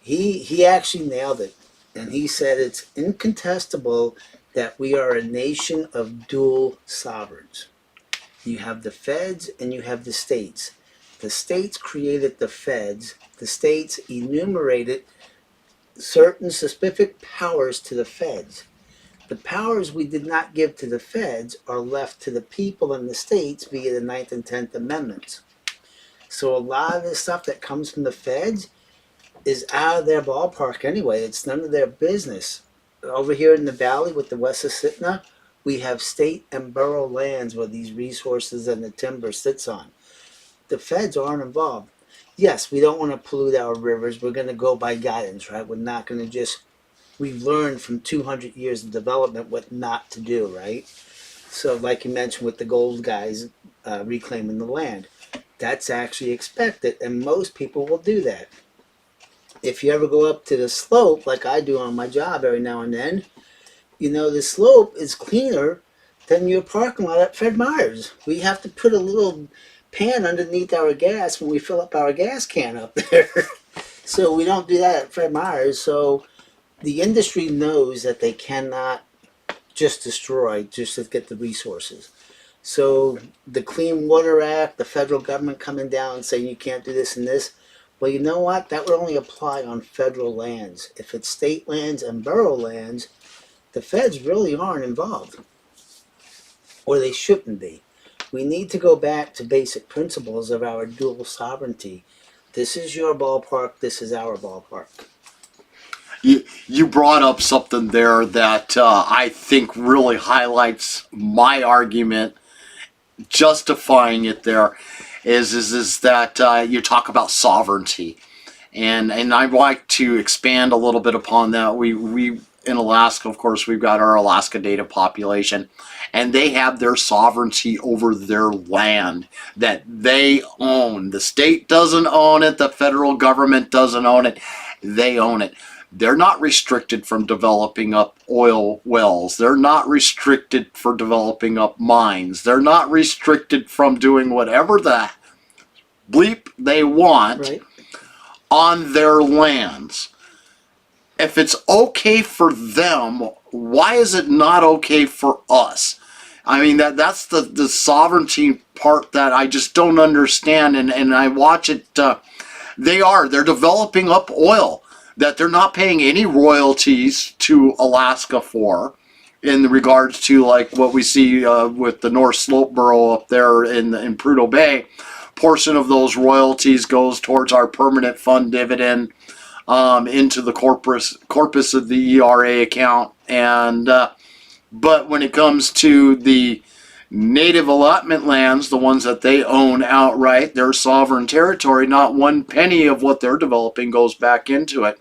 S2: He actually nailed it, and he said it's incontestable that we are a nation of dual sovereigns. You have the feds and you have the states. The states created the feds. The states enumerated certain specific powers to the feds. The powers we did not give to the feds are left to the people in the states via the 9th and 10th Amendments. So a lot of the stuff that comes from the feds is out of their ballpark anyway. It's none of their business. Over here in the valley with the West of Sitna, we have state and borough lands where these resources and the timber sits on. The feds aren't involved. Yes, we don't want to pollute our rivers. We're going to go by guidance, right? We're not going to just, we've learned from 200 years of development what not to do, right? So like you mentioned with the gold guys reclaiming the land, that's actually expected, and most people will do that. If you ever go up to the slope, like I do on my job every now and then, you know, the slope is cleaner than your parking lot at Fred Meyer's. We have to put a little pan underneath our gas when we fill up our gas can up there. So we don't do that at Fred Meyer's. So the industry knows that they cannot just destroy just to get the resources. So the Clean Water Act, the federal government coming down and saying you can't do this and this, well, you know what? That would only apply on federal lands. If it's state lands and borough lands, the feds really aren't involved, or they shouldn't be. We need to go back to basic principles of our dual sovereignty. This is your ballpark, this is our ballpark.
S1: You brought up something there that I think really highlights my argument, justifying it there, is that you talk about sovereignty. And I'd like to expand a little bit upon that. We in Alaska, of course, we've got our Alaska Native population, and they have their sovereignty over their land that they own. The state doesn't own it. The federal government doesn't own it. They own it. They're not restricted from developing up oil wells. They're not restricted for developing up mines. They're not restricted from doing whatever the bleep they want
S2: Right.
S1: on their lands. If it's okay for them, why is it not okay for us? I mean, that's the sovereignty part that I just don't understand, and I watch it. They're developing up oil that they're not paying any royalties to Alaska for, in regards to like what we see with the North Slope Borough up there in Prudhoe Bay. Portion of those royalties goes towards our permanent fund dividend into the corpus of the ERA account, and but when it comes to the native allotment lands, the ones that they own outright, their sovereign territory, not one penny of what they're developing goes back into it.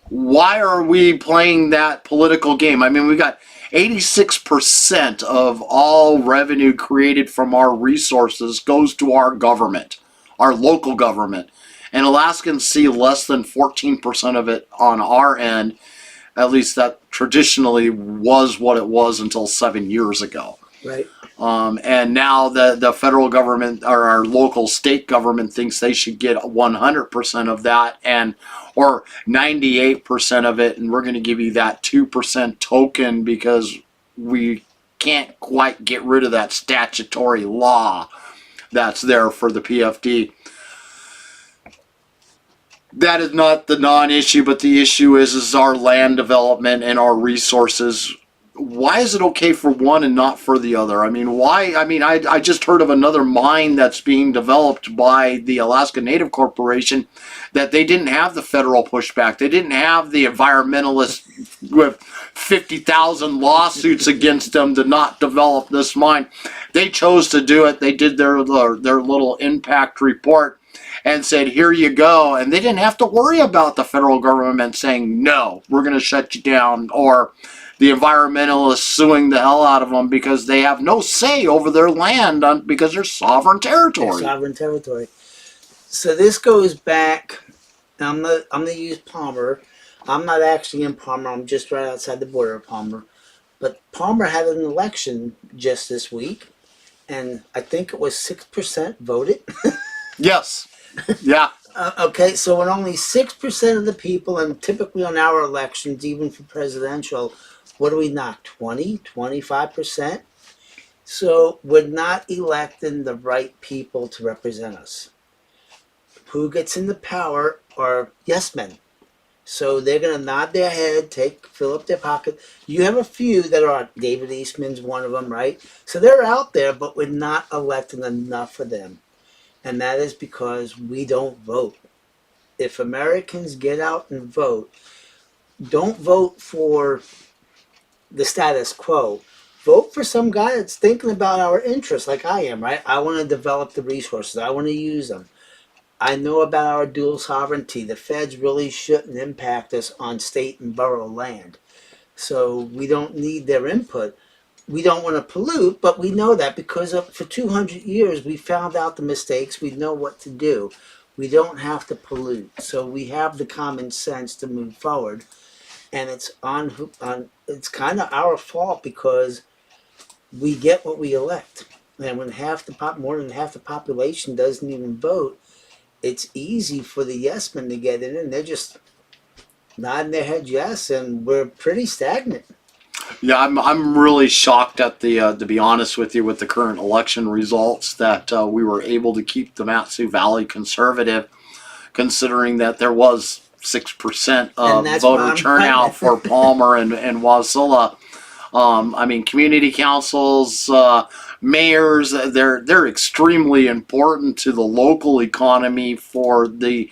S1: Why are we playing that political game? I mean, we got 86% of all revenue created from our resources goes to our government, our local government. And Alaskans see less than 14% of it on our end. At least that traditionally was what it was until 7 years ago.
S2: Right.
S1: And now the federal government or our local state government thinks they should get 100% of that, or 98% of it, and we're going to give you that 2% token because we can't quite get rid of that statutory law that's there for the PFD. That is not the non-issue, but the issue is our land development and our resources. Why is it okay for one and not for the other? I mean, why? I mean, I just heard of another mine that's being developed by the Alaska Native Corporation that they didn't have the federal pushback. They didn't have the environmentalists with 50,000 lawsuits against them to not develop this mine. They chose to do it. They did their little impact report and said, here you go. And they didn't have to worry about the federal government saying, no, we're going to shut you down, or the environmentalists suing the hell out of them because they have no say over their land because they're sovereign territory.
S2: Sovereign territory. So this goes back, I'm going to use Palmer. I'm not actually in Palmer. I'm just right outside the border of Palmer. But Palmer had an election just this week, and I think it was 6% voted.
S1: Yes. Yeah.
S2: Okay, so when only 6% of the people, and typically on our elections, even for presidential, what do we knock? 20, 25%? So we're not electing the right people to represent us. Who gets into power are yes men. So they're going to nod their head, fill up their pocket. You have a few that are, David Eastman's one of them, right? So they're out there, but we're not electing enough of them. And that is because we don't vote. If Americans get out and vote, don't vote for the status quo. Vote for some guy that's thinking about our interests like I am, right? I want to develop the resources. I want to use them. I know about our dual sovereignty. The feds really shouldn't impact us on state and borough land. So we don't need their input. We don't want to pollute, but we know that because for 200 years we found out the mistakes. We know what to do. We don't have to pollute. So we have the common sense to move forward. And it's it's kind of our fault because we get what we elect. And when more than half the population doesn't even vote, it's easy for the yes men to get in, and they're just nodding their head yes, and we're pretty stagnant.
S1: Yeah, I'm really shocked at to be honest with you, with the current election results, that we were able to keep the MatSu Valley conservative, considering that there was 6% of voter turnout for Palmer and Wasilla. I mean, community councils, mayors, they're extremely important to the local economy for the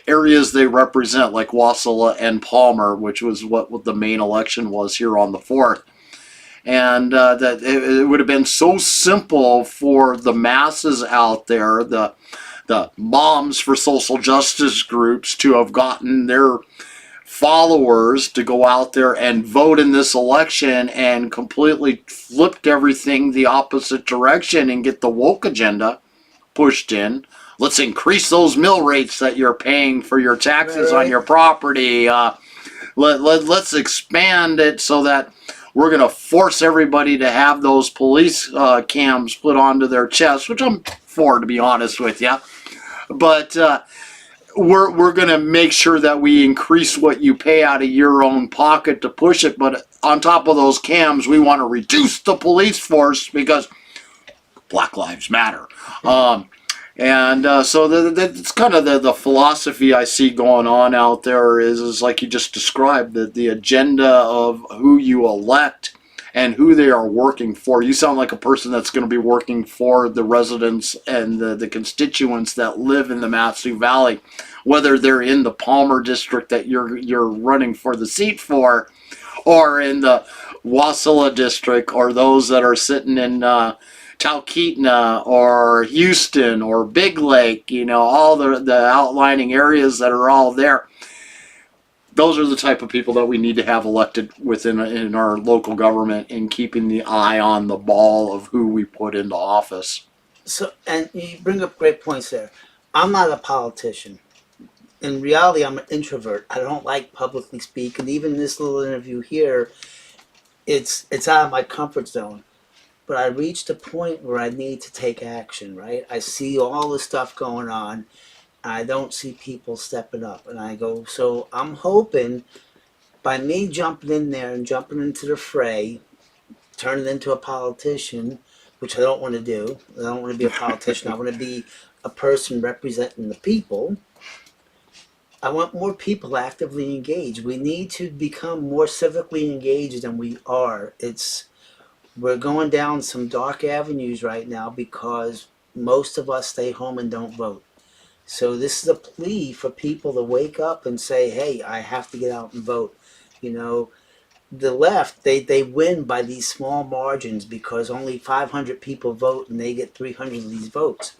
S1: areas they represent, like Wasilla and Palmer, which was what the main election was here on the 4th. And that it would have been so simple for the masses out there, the moms for social justice groups, to have gotten their followers to go out there and vote in this election and completely flipped everything the opposite direction and get the woke agenda pushed in. Let's increase those mill rates that you're paying for your taxes on your property. Let's expand it so that we're going to force everybody to have those police cams put onto their chests, which I'm for, to be honest with you. But we're going to make sure that we increase what you pay out of your own pocket to push it. But on top of those cams, we want to reduce the police force because Black Lives Matter. So that's kind of the philosophy I see going on out there is like you just described, the agenda of who you elect and who they are working for. You sound like a person that's going to be working for the residents and the constituents that live in the MatSu Valley, whether they're in the Palmer district that you're running for the seat for, or in the Wasilla district, or those that are sitting in Talkeetna or Houston or Big Lake, all the outlining areas that are all there. Those are the type of people that we need to have elected in our local government and keeping the eye on the ball of who we put into office.
S2: So, and you bring up great points there. I'm not a politician. In reality, I'm an introvert. I don't like publicly speak, and even this little interview here, it's out of my comfort zone. But I reached a point where I need to take action, right? I see all this stuff going on, and I don't see people stepping up. And I go, so I'm hoping by me jumping in there and jumping into the fray, turning into a politician, which I don't want to do. I don't want to be a politician. I want to be a person representing the people. I want more people actively engaged. We need to become more civically engaged than we are. We're going down some dark avenues right now because most of us stay home and don't vote. So this is a plea for people to wake up and say, hey, I have to get out and vote. The left, they win by these small margins because only 500 people vote and they get 300 of these votes.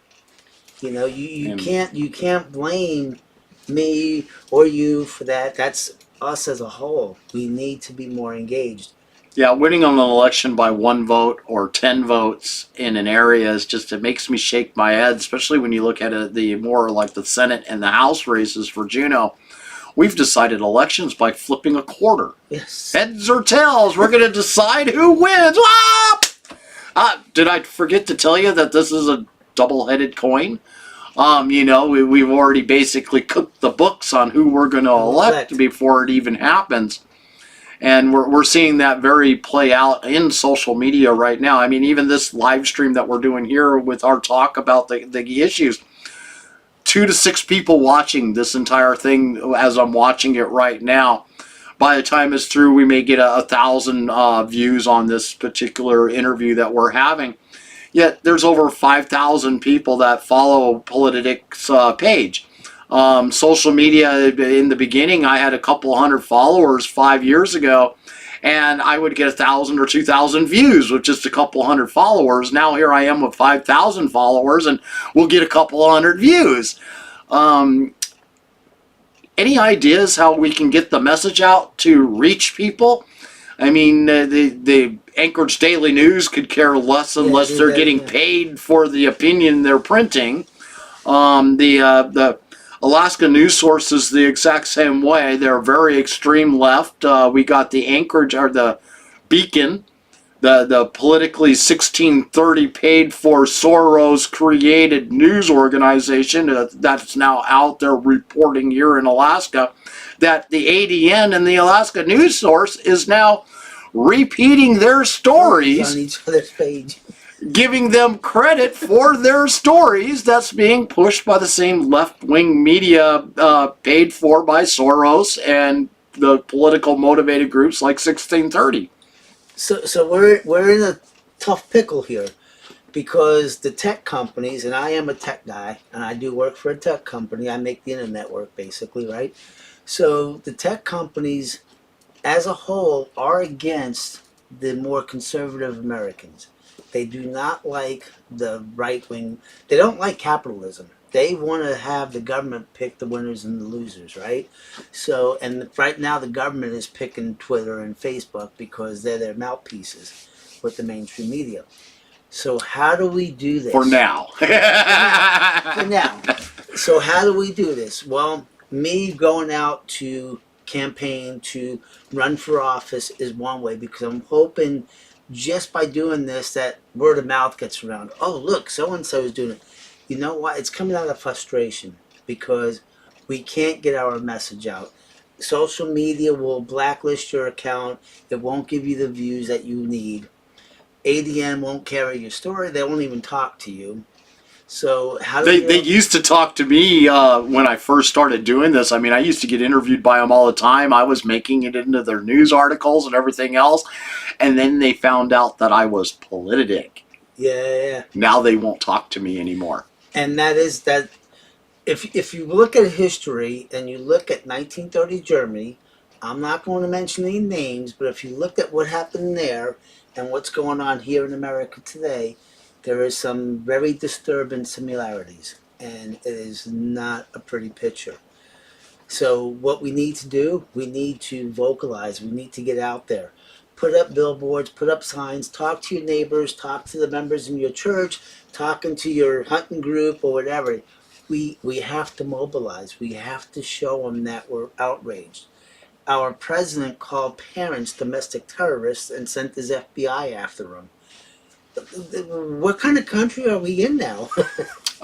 S2: You can't blame me or you for that. That's us as a whole. We need to be more engaged.
S1: Yeah, winning on an election by 1 vote or 10 votes in an area it makes me shake my head, especially when you look at it, the more like the Senate and the House races for Juneau. We've decided elections by flipping a quarter.
S2: Yes.
S1: Heads or tails, we're going to decide who wins. Did I forget to tell you that this is a double-headed coin? We've already basically cooked the books on who we're going to elect before it even happens. And we're seeing that very play out in social media right now. I mean, even this live stream that we're doing here with our talk about the issues, 2 to 6 people watching this entire thing as I'm watching it right now. By the time it's through, we may get 1,000 views on this particular interview that we're having. Yet there's over 5,000 people that follow Politadick's page. Social media, in the beginning, I had a couple hundred followers 5 years ago, and I would get 1,000 or 2,000 views with just a couple hundred followers. Now here I am with 5,000 followers, and we'll get a couple hundred views. Any ideas how we can get the message out to reach people? I mean, the Anchorage Daily News could care less unless they're getting paid for the opinion they're printing. The Alaska news sources the exact same way. They're very extreme left. We got the Anchorage, or the Beacon, the politically 1630 paid for Soros created news organization that's now out there reporting here in Alaska, that the ADN and the Alaska News Source is now repeating their stories
S2: on each other's page,
S1: giving them credit for their stories that's being pushed by the same left-wing media paid for by Soros and the political motivated groups like 1630.
S2: So we're in a tough pickle here because the tech companies, and I am a tech guy, and I do work for a tech company. I make the internet work, basically, right? So the tech companies as a whole are against the more conservative Americans. They do not like the right wing. They don't like capitalism. They want to have the government pick the winners and the losers, right? So, and right now the government is picking Twitter and Facebook because they're their mouthpieces with the mainstream media. So how do we do this?
S1: For now.
S2: For now. For now. So how do we do this? Well, me going out to campaign to run for office is one way, because I'm hoping just by doing this that word of mouth gets around. Oh, look, so and so is doing it. You know what? It's coming out of frustration because we can't get our message out. Social media will blacklist your account. It won't give you the views that you need. ADN won't carry your story. They won't even talk to you. So how do
S1: They used to talk to me when I first started doing this. I mean, I used to get interviewed by them all the time. I was making it into their news articles and everything else. And then they found out that I was Politadick.
S2: Yeah.
S1: Now they won't talk to me anymore.
S2: And that is that. If you look at history and you look at 1930 Germany, I'm not going to mention any names, but if you look at what happened there and what's going on here in America today, there is some very disturbing similarities, and it is not a pretty picture. So what we need to do, we need to vocalize, we need to get out there. Put up billboards, put up signs, talk to your neighbors, talk to the members in your church, talking to your hunting group or whatever. We have to mobilize. We have to show them that we're outraged. Our president called parents domestic terrorists and sent his FBI after them. What kind of country are we in now?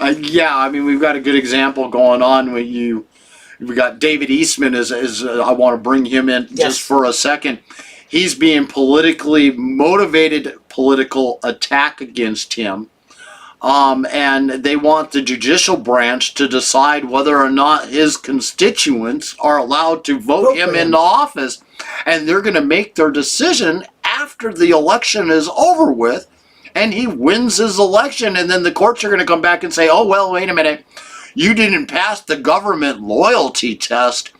S1: Yeah, I mean, we've got a good example going on with you. We got David Eastman as I want to bring him in just for a second. He's being politically motivated, political attack against him. And they want the judicial branch to decide whether or not his constituents are allowed to vote him into office. And they're going to make their decision after the election is over with, and he wins his election. And then the courts are going to come back and say, oh, well, wait a minute. You didn't pass the government loyalty test.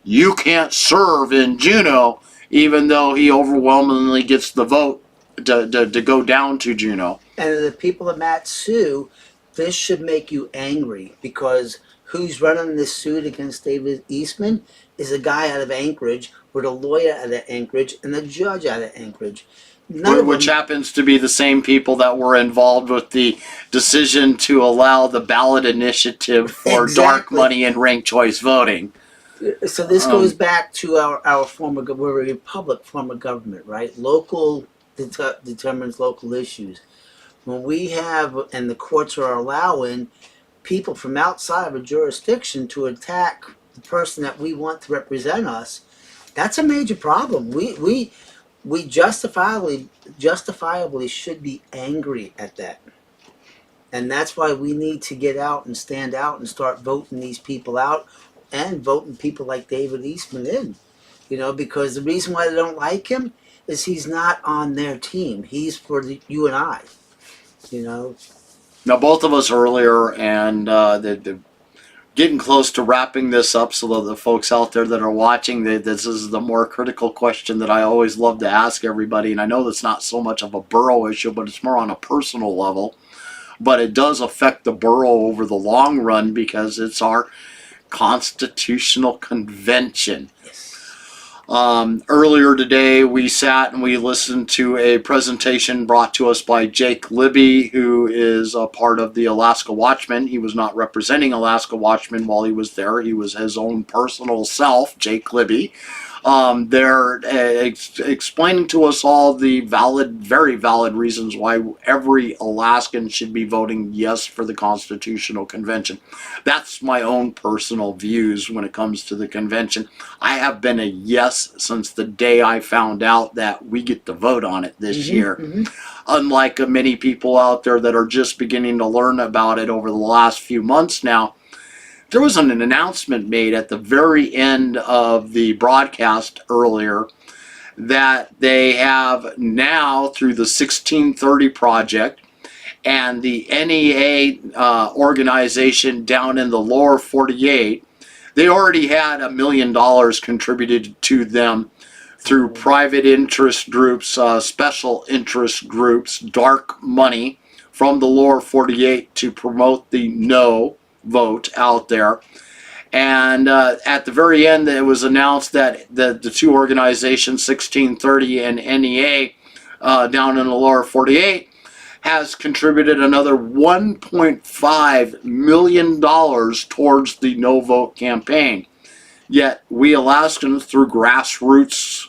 S1: You can't serve in Juneau, even though he overwhelmingly gets the vote to go down to Juneau.
S2: And the people of MatSu, this should make you angry, because who's running this suit against David Eastman is a guy out of Anchorage with a lawyer out of Anchorage and a judge out of Anchorage.
S1: Which happens to be the same people that were involved with the decision to allow the ballot initiative for dark money and ranked choice voting.
S2: So this goes back to our former, we're a republic form of government, right? Local determines local issues. When we have, and the courts are allowing people from outside of a jurisdiction to attack the person that we want to represent us, that's a major problem. We justifiably should be angry at that. And that's why we need to get out and stand out and start voting these people out and voting people like David Eastman in. You know, because the reason why they don't like him is he's not on their team. He's for you and I. You know.
S1: Now, both of us earlier, and they're getting close to wrapping this up, so that the folks out there that are watching, this is the more critical question that I always love to ask everybody. And I know that's not so much of a borough issue, but it's more on a personal level. But it does affect the borough over the long run, because it's our constitutional convention. Earlier today, we sat and we listened to a presentation brought to us by Jake Libby, who is a part of the Alaska Watchman. He was not representing Alaska Watchman while he was there. He was his own personal self, Jake Libby. They're explaining to us all the very valid reasons why every Alaskan should be voting yes for the Constitutional Convention. That's my own personal views when it comes to the convention. I have been a yes since the day I found out that we get to vote on it this year. Unlike many people out there that are just beginning to learn about it over the last few months now, there was an announcement made at the very end of the broadcast earlier that they have now, through the 1630 Project and the NEA organization down in the lower 48, they already had $1 million contributed to them through private interest groups, special interest groups, dark money from the lower 48 to promote the no vote out there. And at the very end, it was announced that the two organizations, 1630 and NEA, down in the lower 48, has contributed another $1.5 million towards the no vote campaign. Yet we Alaskans, through grassroots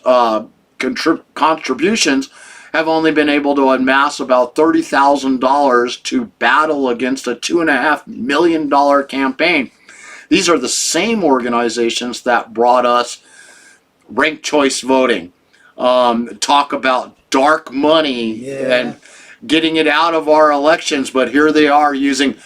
S1: contributions, have only been able to amass about $30,000 to battle against a $2.5 million campaign. These are the same organizations that brought us ranked choice voting. Talk about dark money and getting it out of our elections, but here they are using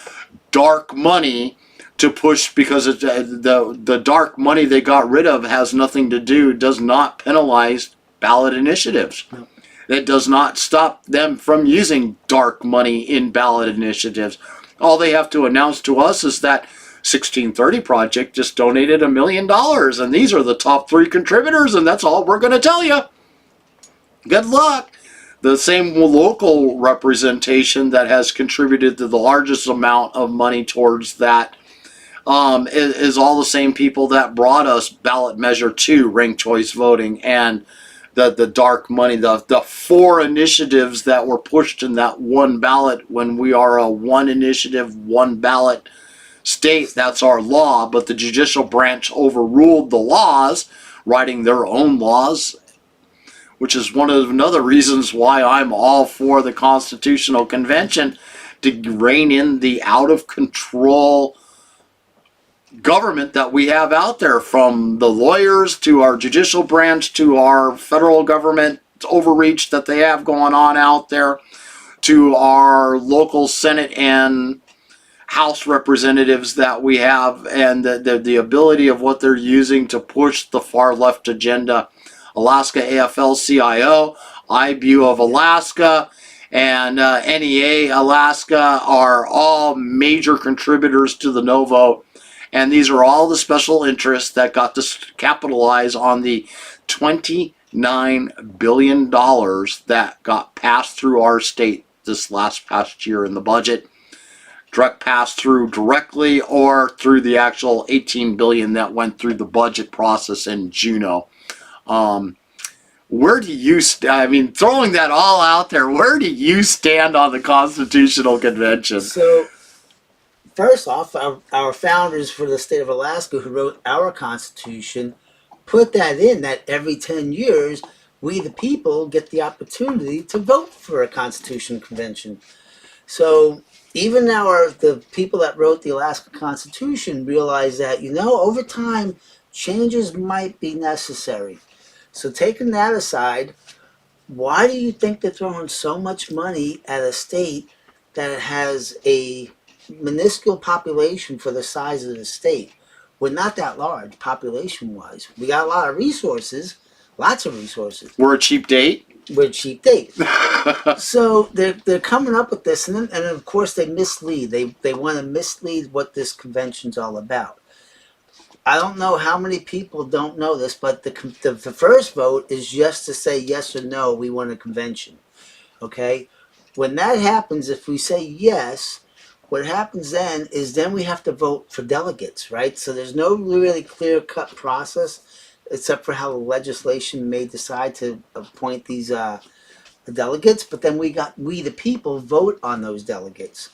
S1: dark money to push, because the dark money they got rid of has nothing to do, does not penalize ballot initiatives.
S2: No.
S1: It does not stop them from using dark money in ballot initiatives. All they have to announce to us is that 1630 Project just donated $1 million, and these are the top 3 contributors, and that's all we're going to tell you. Good luck. The same local representation that has contributed to the largest amount of money towards that is all the same people that brought us ballot measure 2, ranked choice voting, and the dark money, the 4 initiatives that were pushed in that one ballot, when we are a one initiative, one ballot state. That's our law, but the judicial branch overruled the laws, writing their own laws, which is one of another reasons why I'm all for the Constitutional Convention, to rein in the out of control government that we have out there, from the lawyers to our judicial branch to our federal government overreach that they have going on out there, to our local Senate and House representatives that we have, and the ability of what they're using to push the far left agenda. Alaska AFL-CIO, IBU of Alaska, and NEA Alaska are all major contributors to the no vote. And these are all the special interests that got to capitalize on the $29 billion that got passed through our state this past year in the budget. Direct pass through directly, or through the actual $18 billion that went through the budget process in Juneau. Where do you I mean, throwing that all out there, where do you stand on the Constitutional Convention?
S2: So, first off, our founders for the state of Alaska, who wrote our Constitution, put that in, that every 10 years, we the people get the opportunity to vote for a Constitutional Convention. So even the people that wrote the Alaska Constitution realized that, over time, changes might be necessary. So taking that aside, why do you think they're throwing so much money at a state that has a minuscule population for the size of the state? We're not that large population-wise. We got a lot of resources, lots of resources.
S1: We're a cheap date.
S2: We're a cheap date. So they're coming up with this, and of course they mislead. They want to mislead what this convention's all about. I don't know how many people don't know this, but the first vote is just to say yes or no, we want a convention. Okay? When that happens, if we say yes, what happens then is we have to vote for delegates, right? So there's no really clear-cut process, except for how the legislation may decide to appoint these delegates, but then we the people vote on those delegates.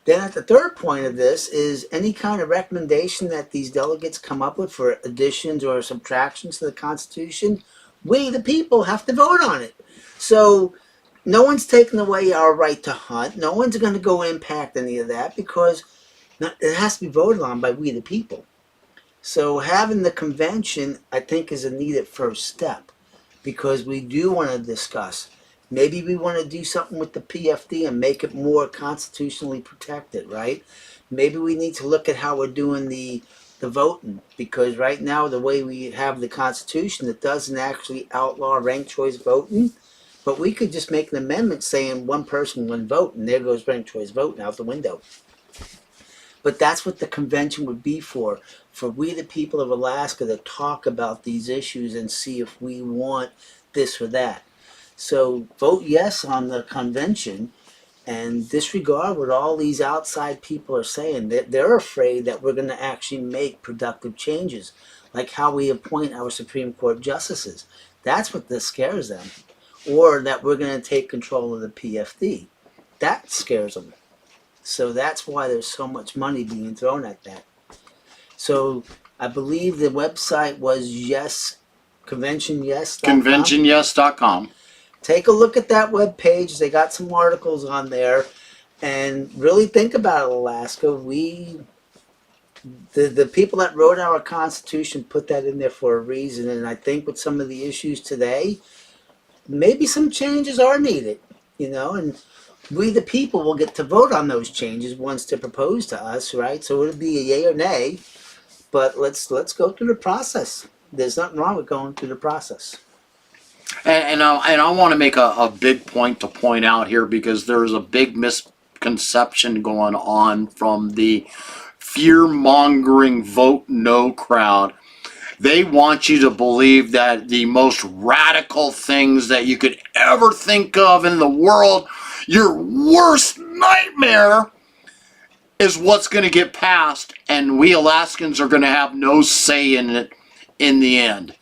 S2: Then at the third point of this is any kind of recommendation that these delegates come up with for additions or subtractions to the Constitution, we the people have to vote on it. So no one's taking away our right to hunt. No one's going to go impact any of that, because it has to be voted on by we the people. So having the convention, I think, is a needed first step, because we do want to discuss. Maybe we want to do something with the PFD and make it more constitutionally protected, right? Maybe we need to look at how we're doing the voting, because right now the way we have the Constitution, it doesn't actually outlaw ranked choice voting, but we could just make an amendment saying one person, one vote, and there goes ranked choice voting out the window. But that's what the convention would be for we the people of Alaska to talk about these issues and see if we want this or that. So vote yes on the convention, and disregard what all these outside people are saying. They're afraid that we're going to actually make productive changes, like how we appoint our Supreme Court justices. That's what this scares them. Or that we're going to take control of the PFD. That scares them. So that's why there's so much money being thrown at that. So I believe the website was convencionyes.com.
S1: ConventionYes.com.
S2: Take a look at that web page. They got some articles on there, and really think about it, Alaska. The people that wrote our Constitution put that in there for a reason, and I think with some of the issues today, maybe some changes are needed, and we the people will get to vote on those changes once they're proposed to us, right? So it'll be a yay or nay, but let's go through the process. There's nothing wrong with going through the process.
S1: And I want to make a big point to point out here, because there's a big misconception going on from the fear-mongering vote no crowd. They want you to believe that the most radical things that you could ever think of in the world, your worst nightmare, is what's going to get passed, and we Alaskans are going to have no say in it in the end.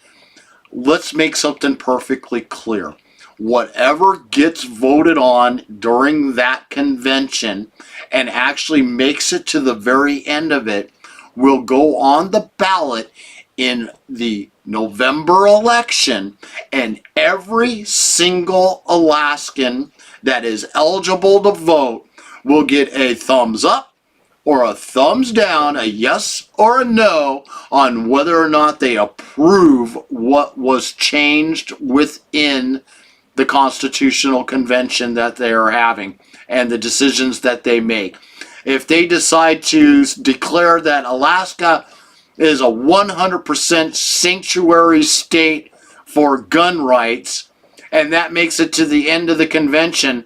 S1: Let's make something perfectly clear. Whatever gets voted on during that convention and actually makes it to the very end of it will go on the ballot in the November election, and every single Alaskan that is eligible to vote will get a thumbs up or a thumbs down, a yes or a no, on whether or not they approve what was changed within the Constitutional Convention that they are having and the decisions that they make. If they decide to declare that Alaska is a 100% sanctuary state for gun rights, and that makes it to the end of the convention,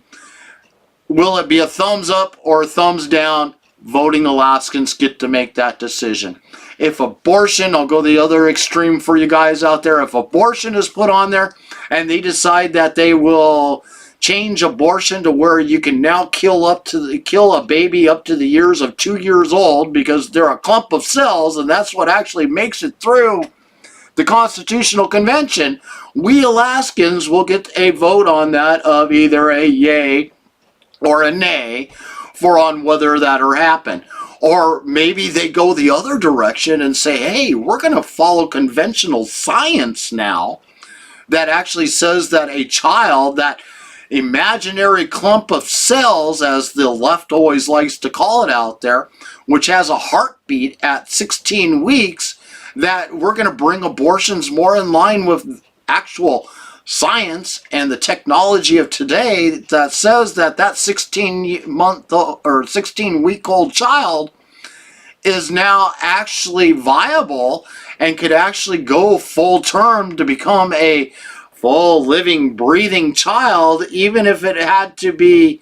S1: will it be a thumbs up or a thumbs down? Voting Alaskans get to make that decision. If abortion, I'll go the other extreme for you guys out there, if abortion is put on there and they decide that they will change abortion to where you can now kill a baby up to the years of 2 years old because they're a clump of cells, and that's what actually makes it through the Constitutional Convention, we Alaskans will get a vote on that of either a yay or a nay on whether that'll happen. Or maybe they go the other direction and say, hey, we're going to follow conventional science now that actually says that a child, that imaginary clump of cells, as the left always likes to call it out there, which has a heartbeat at 16 weeks, that we're going to bring abortions more in line with actual science and the technology of today that says that 16-month or 16-week-old child is now actually viable and could actually go full term to become a full living, breathing child, even if it had to be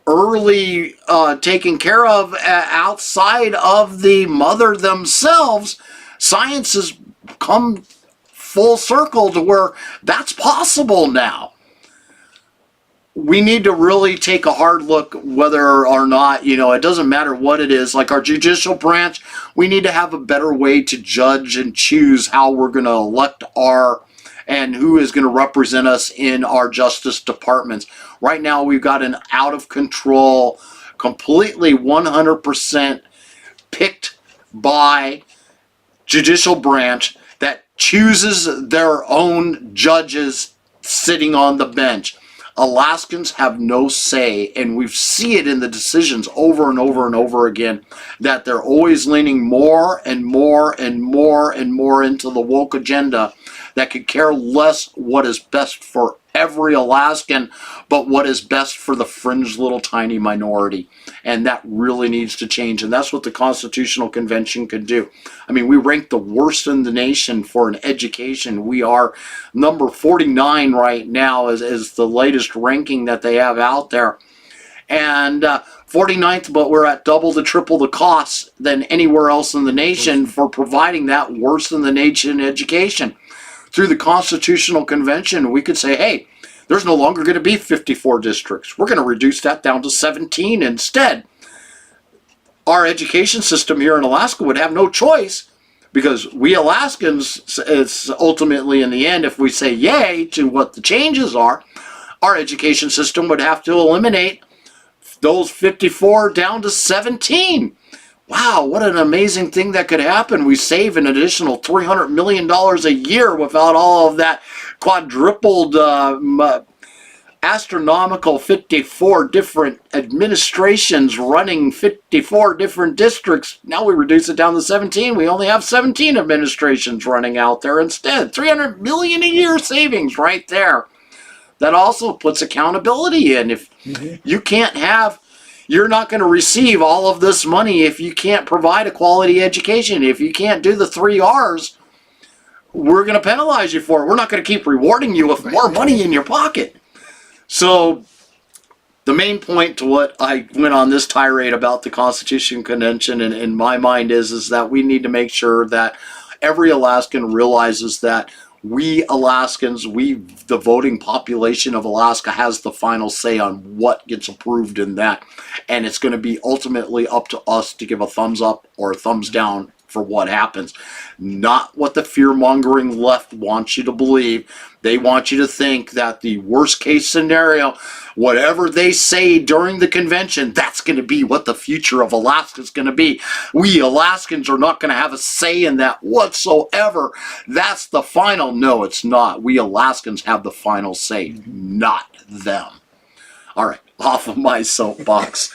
S1: early taken care of outside of the mother themselves. Science has come full circle to where that's possible now. We need to really take a hard look whether or not, it doesn't matter what it is. Like our judicial branch, we need to have a better way to judge and choose how we're going to elect and who is going to represent us in our justice departments. Right now, we've got an out of control, completely 100% picked by judicial branch that chooses their own judges sitting on the bench. Alaskans have no say, and we see it in the decisions over and over and over again, that they're always leaning more and more and more and more into the woke agenda that could care less what is best for every Alaskan, but what is best for the fringe little tiny minority. And that really needs to change, and that's what the Constitutional Convention could do. I mean, we rank the worst in the nation for an education. We are number 49 right now is the latest ranking that they have out there. And 49th, but we're at double to triple the costs than anywhere else in the nation for providing that worst in the nation education. Through the Constitutional Convention, we could say, hey, There's no longer going to be 54 districts. We're going to reduce that down to 17 instead. Our education system here in Alaska would have no choice, because we Alaskans, it's ultimately in the end, if we say yay to what the changes are, our education system would have to eliminate those 54 down to 17. Wow, what an amazing thing that could happen. We save an additional $300 million a year without all of that quadrupled astronomical 54 different administrations running 54 different districts. Now we reduce it down to 17. We only have 17 administrations running out there instead. 300 million a year savings right there. That also puts accountability in. If you can't have, you're not going to receive all of this money if you can't provide a quality education. If you can't do the 3 R's, we're going to penalize you for it. We're not going to keep rewarding you with more money in your pocket. So the main point to what I went on this tirade about the Constitution Convention, and in my mind, is that we need to make sure that every Alaskan realizes that we Alaskans, the voting population of Alaska, has the final say on what gets approved in that. And it's going to be ultimately up to us to give a thumbs up or a thumbs down for what happens. Not what the fear-mongering left wants you to believe. They want you to think that the worst-case scenario, whatever they say during the convention, that's going to be what the future of Alaska is going to be. We Alaskans are not going to have a say in that whatsoever. That's the final. No, it's not. We Alaskans have the final say, not them. All right, off of my soapbox.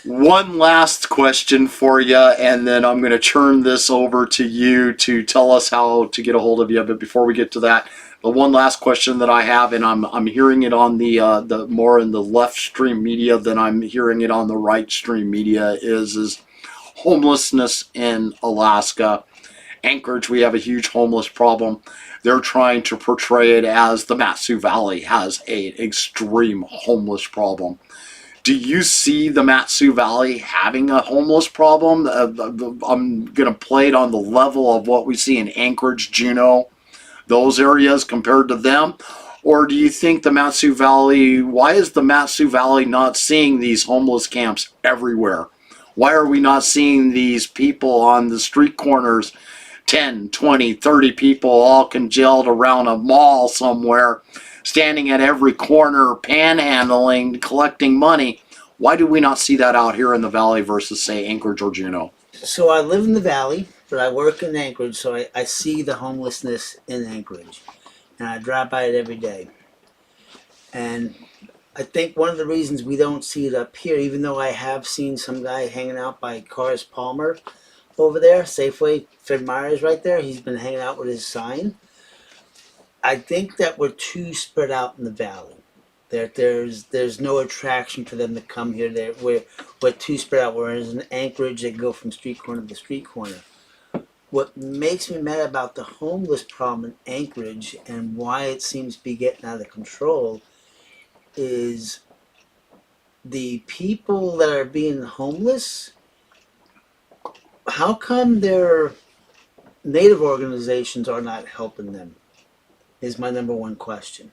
S1: One last question for you, and then I'm going to turn this over to you to tell us how to get a hold of you. But before we get to that, the one last question that I have, and I'm hearing it on the more in the left stream media than I'm hearing it on the right stream media, is homelessness in Alaska. Anchorage, we have a huge homeless problem. They're trying to portray it as the MatSu Valley has an extreme homeless problem. Do you see the MatSu Valley having a homeless problem? I'm going to play it on the level of what we see in Anchorage, Juneau, those areas compared to them. Or do you think the MatSu Valley, why is the MatSu Valley not seeing these homeless camps everywhere? Why are we not seeing these people on the street corners, 10, 20, 30 people all congealed around a mall somewhere, standing at every corner, panhandling, collecting money? Why do we not see that out here in the valley versus, say, Anchorage or Juneau?
S2: So I live in the valley, but I work in Anchorage, so I see the homelessness in Anchorage. And I drive by it every day. And I think one of the reasons we don't see it up here, even though I have seen some guy hanging out by Cars Palmer over there, Safeway, Fred Meyer's right there, he's been hanging out with his sign. I think that we're too spread out in the valley. There's no attraction for them to come here. We're too spread out. Whereas in Anchorage, they go from street corner to street corner. What makes me mad about the homeless problem in Anchorage and why it seems to be getting out of control is the people that are being homeless. How come their native organizations are not helping them? Is my number one question.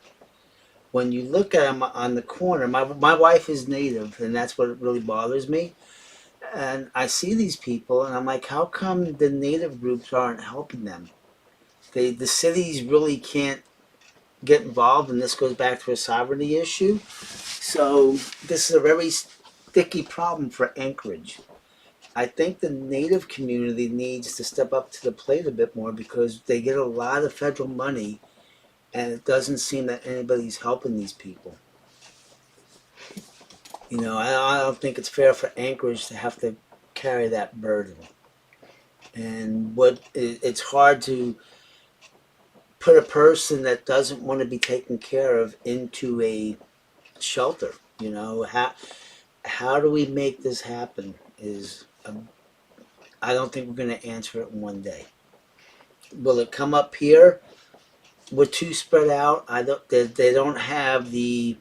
S2: When you look at them on the corner, my wife is native, and that's what really bothers me. And I see these people, and I'm like, how come the native groups aren't helping them? The cities really can't get involved, and this goes back to a sovereignty issue. So this is a very sticky problem for Anchorage. I think the native community needs to step up to the plate a bit more because they get a lot of federal money, and it doesn't seem that anybody's helping these people. You know, I don't think it's fair for Anchorage to have to carry that burden. And it's hard to put a person that doesn't want to be taken care of into a shelter. You know, how do we make this happen? I don't think we're going to answer it in one day. Will it come up here? We're too spread out. They don't have the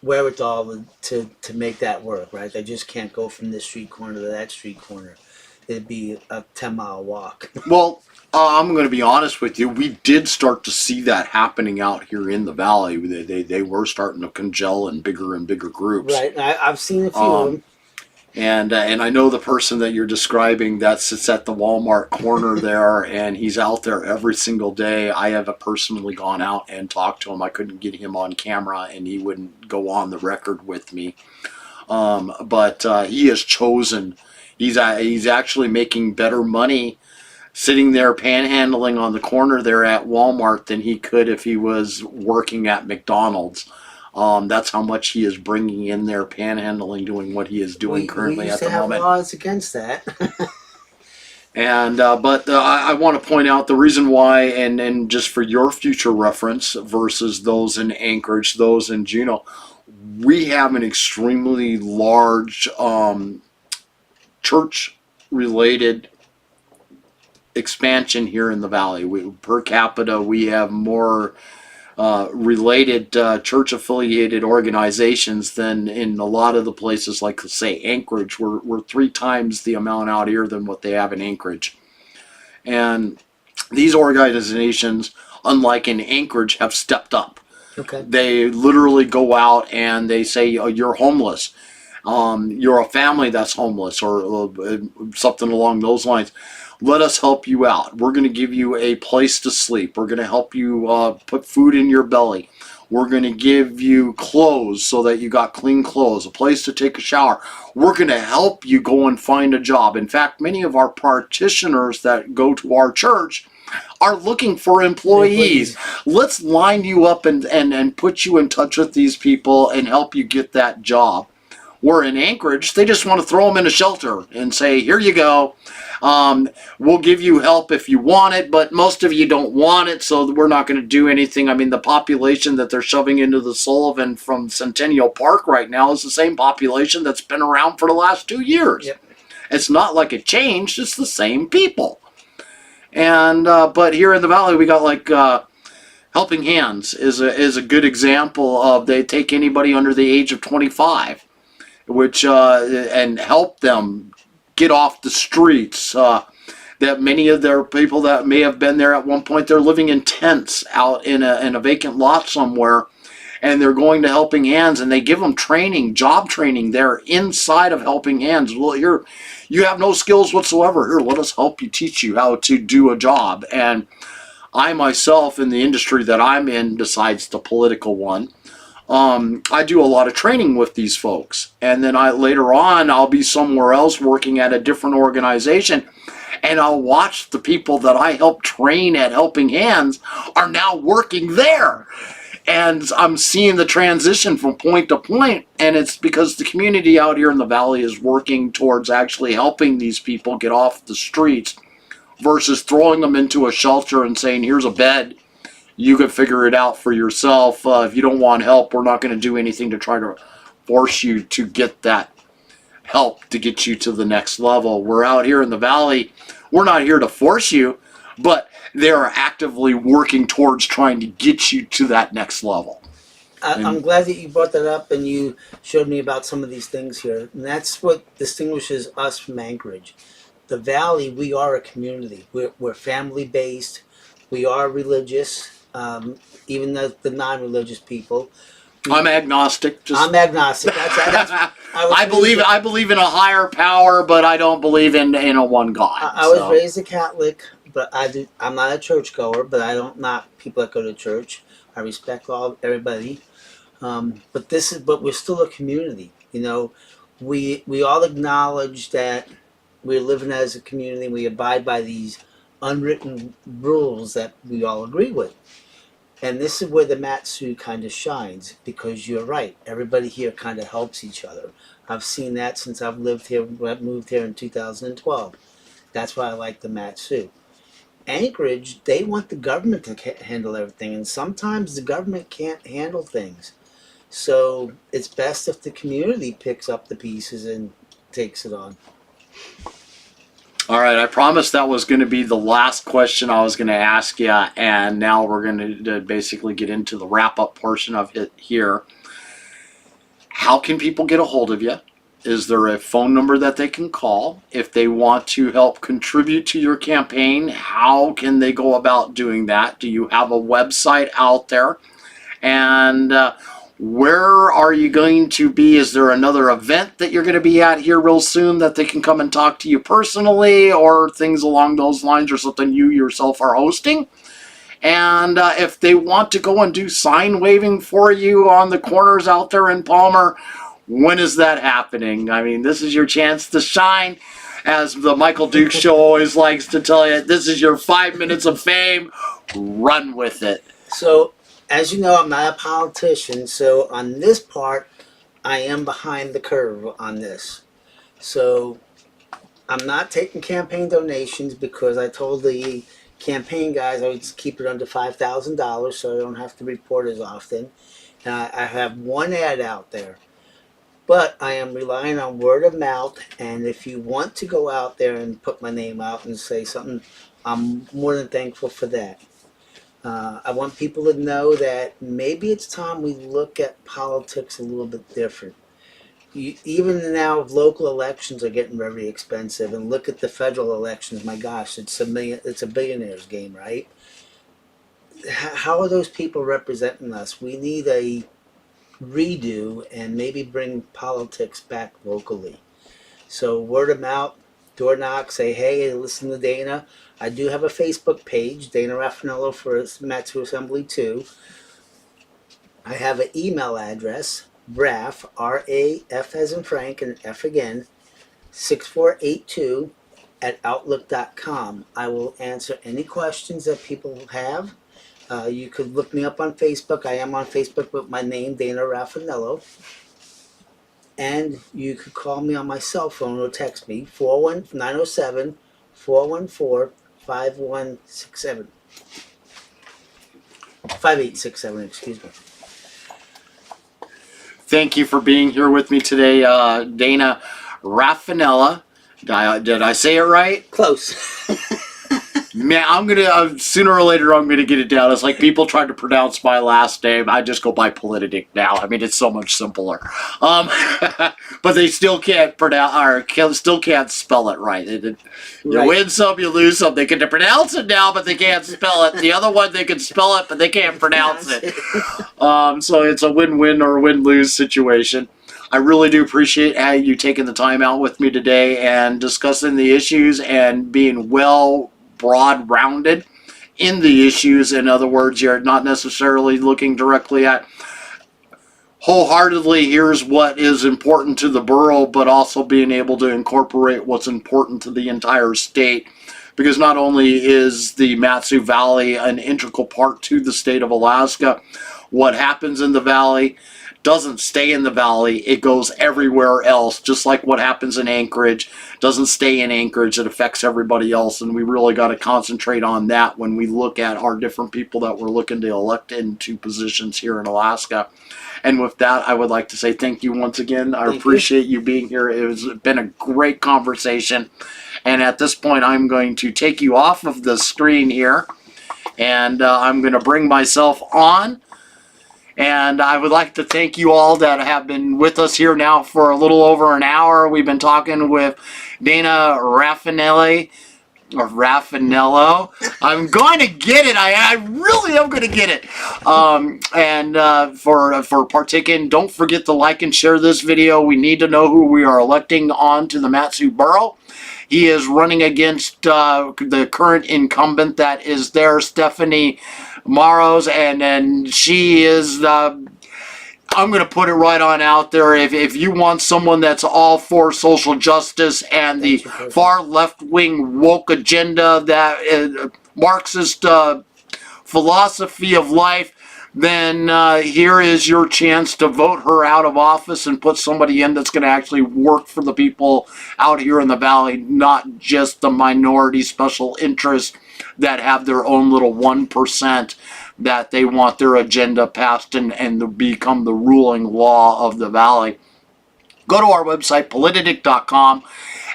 S2: wherewithal to make that work, right? They just can't go from this street corner to that street corner. It'd be a 10-mile walk.
S1: Well, I'm going to be honest with you. We did start to see that happening out here in the valley. They were starting to congeal in bigger and bigger groups.
S2: Right. I've seen a few of them.
S1: And I know the person that you're describing that sits at the Walmart corner there, and he's out there every single day. I have personally gone out and talked to him. I couldn't get him on camera, and he wouldn't go on the record with me. But he has chosen. He's actually making better money sitting there panhandling on the corner there at Walmart than he could if he was working at McDonald's. That's how much he is bringing in there, panhandling, doing what he is doing currently at the moment.
S2: We used to have laws against that.
S1: And but I want to point out the reason why, and just for your future reference versus those in Anchorage, those in Juneau, we have an extremely large church-related expansion here in the valley. Per capita, we have more related church-affiliated organizations than in a lot of the places like, say, Anchorage. We're 3 times the amount out here than what they have in Anchorage. And these organizations, unlike in Anchorage, have stepped up.
S2: Okay.
S1: They literally go out and they say, oh, you're homeless. You're a family that's homeless, or something along those lines. Let us help you out. We're going to give you a place to sleep. We're going to help you put food in your belly. We're going to give you clothes so that you got clean clothes, a place to take a shower. We're going to help you go and find a job. In fact, many of our practitioners that go to our church are looking for employees. Let's line you up and put you in touch with these people and help you get that job. Where in Anchorage, they just want to throw them in a shelter and say, here you go. We'll give you help if you want it, but most of you don't want it, so we're not going to do anything. I mean, the population that they're shoving into the Sullivan from Centennial Park right now is the same population that's been around for the last 2 years.
S2: Yep.
S1: It's not like it changed. It's the same people. And but here in the valley, we got like Helping Hands is a good example of they take anybody under the age of 25, which and help them get off the streets. That many of their people that may have been there at one point, they're living in tents out in a vacant lot somewhere, and they're going to Helping Hands, and they give them training, job training there inside of Helping Hands. Well, you have no skills whatsoever. Here, let us help you, teach you how to do a job. And I myself, in the industry that I'm in, besides the political one, I do a lot of training with these folks. And then later on, I'll be somewhere else working at a different organization, and I'll watch the people that I helped train at Helping Hands are now working there. And I'm seeing the transition from point to point, and it's because the community out here in the valley is working towards actually helping these people get off the streets versus throwing them into a shelter and saying, here's a bed. You can figure it out for yourself. If you don't want help, we're not going to do anything to try to force you to get that help to get you to the next level. We're out here in the valley. We're not here to force you, but they're actively working towards trying to get you to that next level.
S2: I'm glad that you brought that up and you showed me about some of these things here. And that's what distinguishes us from Anchorage. The Valley, we are a community. We're family-based. We are religious, even the non-religious people.
S1: I'm agnostic.
S2: I'm agnostic.
S1: I believe in a higher power, but I don't believe in a one God.
S2: I was raised a Catholic, but I'm not a churchgoer, but I don't knock people that go to church. I respect everybody. But we're still a community. You know, we all acknowledge that we're living as a community. We abide by these unwritten rules that we all agree with. And this is where the MatSu kind of shines, because you're right. Everybody here kind of helps each other. I've seen that since I've lived here. I moved here in 2012. That's why I like the MatSu. Anchorage, they want the government to handle everything, and sometimes the government can't handle things. So it's best if the community picks up the pieces and takes it on.
S1: All right, I promised that was going to be the last question I was going to ask you, and now we're going to basically get into the wrap-up portion of it here. How can people get a hold of you? is there a phone number that they can call? If they want to help contribute to your campaign, how can they go about doing that? Do you have a website out there? And where are you going to be? Is there another event that you're going to be at here real soon that they can come and talk to you personally, or things along those lines, or something you yourself are hosting? And if they want to go and do sign waving for you on the corners out there in Palmer, when is that happening? I mean, this is your chance to shine. As the Michael Duke Show always likes to tell you, this is your 5 minutes of fame. Run with it.
S2: So, as you know, I'm not a politician, so on this part, I am behind the curve on this. So, I'm not taking campaign donations because I told the campaign guys I would keep it under $5,000 so I don't have to report as often. And I have one ad out there. But I am relying on word of mouth, and if you want to go out there and put my name out and say something, I'm more than thankful for that. I want people to know that maybe it's time we look at politics a little bit different. Even now, local elections are getting very expensive, and look at the federal elections. My gosh, it's a billionaire's game, right? How are those people representing us? We need a redo and maybe bring politics back locally. So word of mouth, door knock, say, hey, listen to Dana. I do have a Facebook page, Dana Raffaniello for MatSu Assembly 2. I have an email address, RAF, R-A-F as in Frank and F again, 6482 @outlook.com. I will answer any questions that people have. You could look me up on Facebook. I am on Facebook with my name, Dana Raffaniello. And you could call me on my cell phone or text me, 907-414-5167. 5867, excuse me.
S1: Thank you for being here with me today, Dana Raffaniello. Did I say it right?
S2: Close.
S1: Man, I'm gonna sooner or later I'm gonna get it down. It's like people trying to pronounce my last name. I just go by Politadick now. I mean, it's so much simpler. But they still can't pronounce or still can't spell it right. You win some, you lose some. They can pronounce it now, but they can't spell it. The other one they can spell it, but they can't pronounce it. So it's a win-win or win-lose situation. I really do appreciate you taking the time out with me today and discussing the issues and being broad-rounded in the issues. In other words, you're not necessarily looking directly at wholeheartedly here's what is important to the borough, but also being able to incorporate what's important to the entire state. Because not only is the MatSu Valley an integral part to the state of Alaska, what happens in the valley doesn't stay in the valley, it goes everywhere else. Just like what happens in Anchorage doesn't stay in Anchorage, it affects everybody else, and we really got to concentrate on that when we look at our different people that we're looking to elect into positions here in Alaska. And with that, I would like to say thank you once again. I appreciate you being here. It's been a great conversation, and at this point I'm going to take you off of the screen here, and I'm going to bring myself on. And I would like to thank you all that have been with us here now for a little over an hour. We've been talking with Dana Raffaniello. I'm going to get it. I really am going to get it. For partaking, don't forget to like and share this video. We need to know who we are electing on to the MatSu Borough. He is running against the current incumbent that is there, Stephanie Maros, and then she is, I'm going to put it right on out there, if you want someone that's all for social justice and the far left-wing woke agenda, that Marxist philosophy of life, then here is your chance to vote her out of office and put somebody in that's going to actually work for the people out here in the valley, not just the minority special interests that have their own little 1% that they want their agenda passed and to become the ruling law of the valley. Go to our website, Politadick.com,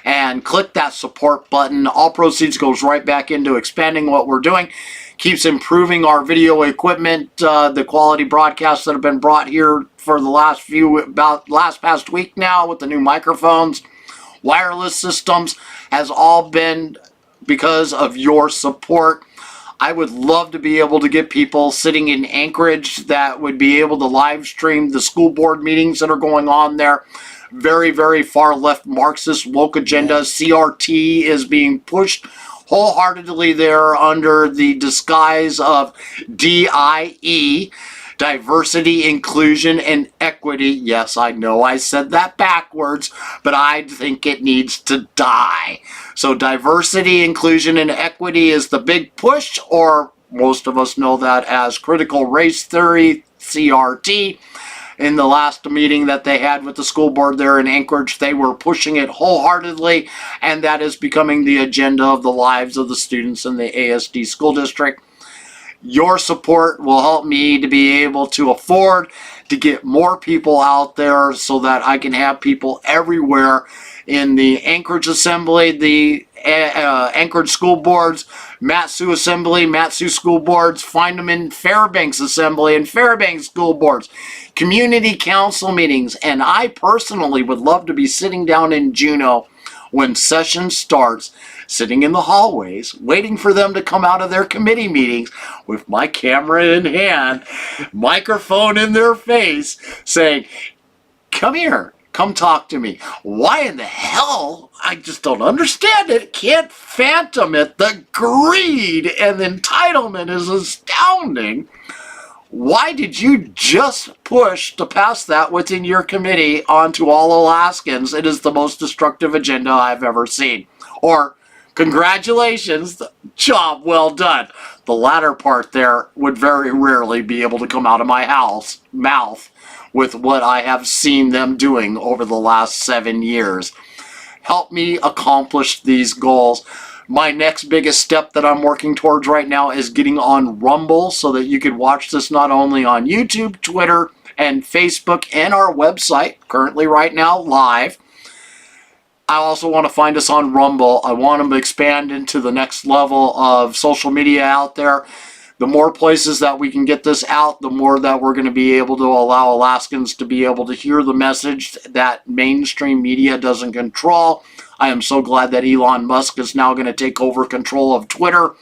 S1: and click that support button. All proceeds goes right back into expanding what we're doing. keeps improving our video equipment, the quality broadcasts that have been brought here for the last past week now with the new microphones, wireless systems, has all been because of your support. I would love to be able to get people sitting in Anchorage that would be able to live stream the school board meetings that are going on there. Very, very far left Marxist woke agenda. CRT is being pushed wholeheartedly there under the disguise of DIE, diversity, inclusion, and equity. Yes, I know I said that backwards, but I think it needs to die. So diversity, inclusion, and equity is the big push, or most of us know that as critical race theory, CRT. In the last meeting that they had with the school board there in Anchorage, they were pushing it wholeheartedly, and that is becoming the agenda of the lives of the students in the ASD school district. Your support will help me to be able to afford to get more people out there so that I can have people everywhere in the Anchorage Assembly, the Anchorage School Boards, MatSu Assembly, MatSu School Boards, find them in Fairbanks Assembly and Fairbanks School Boards, community council meetings, and I personally would love to be sitting down in Juneau when session starts, sitting in the hallways, waiting for them to come out of their committee meetings with my camera in hand, microphone in their face, saying, come here, come talk to me. Why in the hell? I just don't understand it. Can't fathom it. The greed and the entitlement is astounding. Why did you just push to pass that within your committee onto all Alaskans? It is the most destructive agenda I've ever seen. Or, congratulations, job well done. The latter part there would very rarely be able to come out of my mouth with what I have seen them doing over the last 7 years. Help me accomplish these goals. My next biggest step that I'm working towards right now is getting on Rumble so that you can watch this not only on YouTube, Twitter, and Facebook, and our website, currently right now live. I also want to find us on Rumble. I want to expand into the next level of social media out there. The more places that we can get this out, the more that we're going to be able to allow Alaskans to be able to hear the message that mainstream media doesn't control. I am so glad that Elon Musk is now going to take over control of Twitter.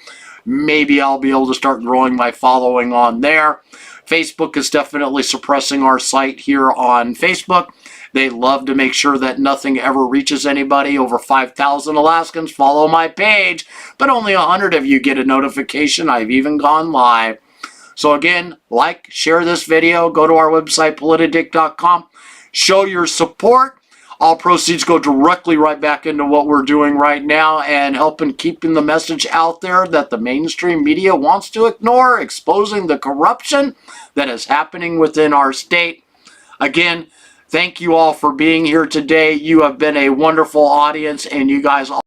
S1: Maybe I'll be able to start growing my following on there. Facebook is definitely suppressing our site here on Facebook. They love to make sure that nothing ever reaches anybody. Over 5,000 Alaskans follow my page, but only 100 of you get a notification I've even gone live. So again, like, share this video, go to our website, Politadick.com, show your support. All proceeds go directly right back into what we're doing right now and helping keeping the message out there that the mainstream media wants to ignore, exposing the corruption that is happening within our state. Again, thank you all for being here today. You have been a wonderful audience, and you guys all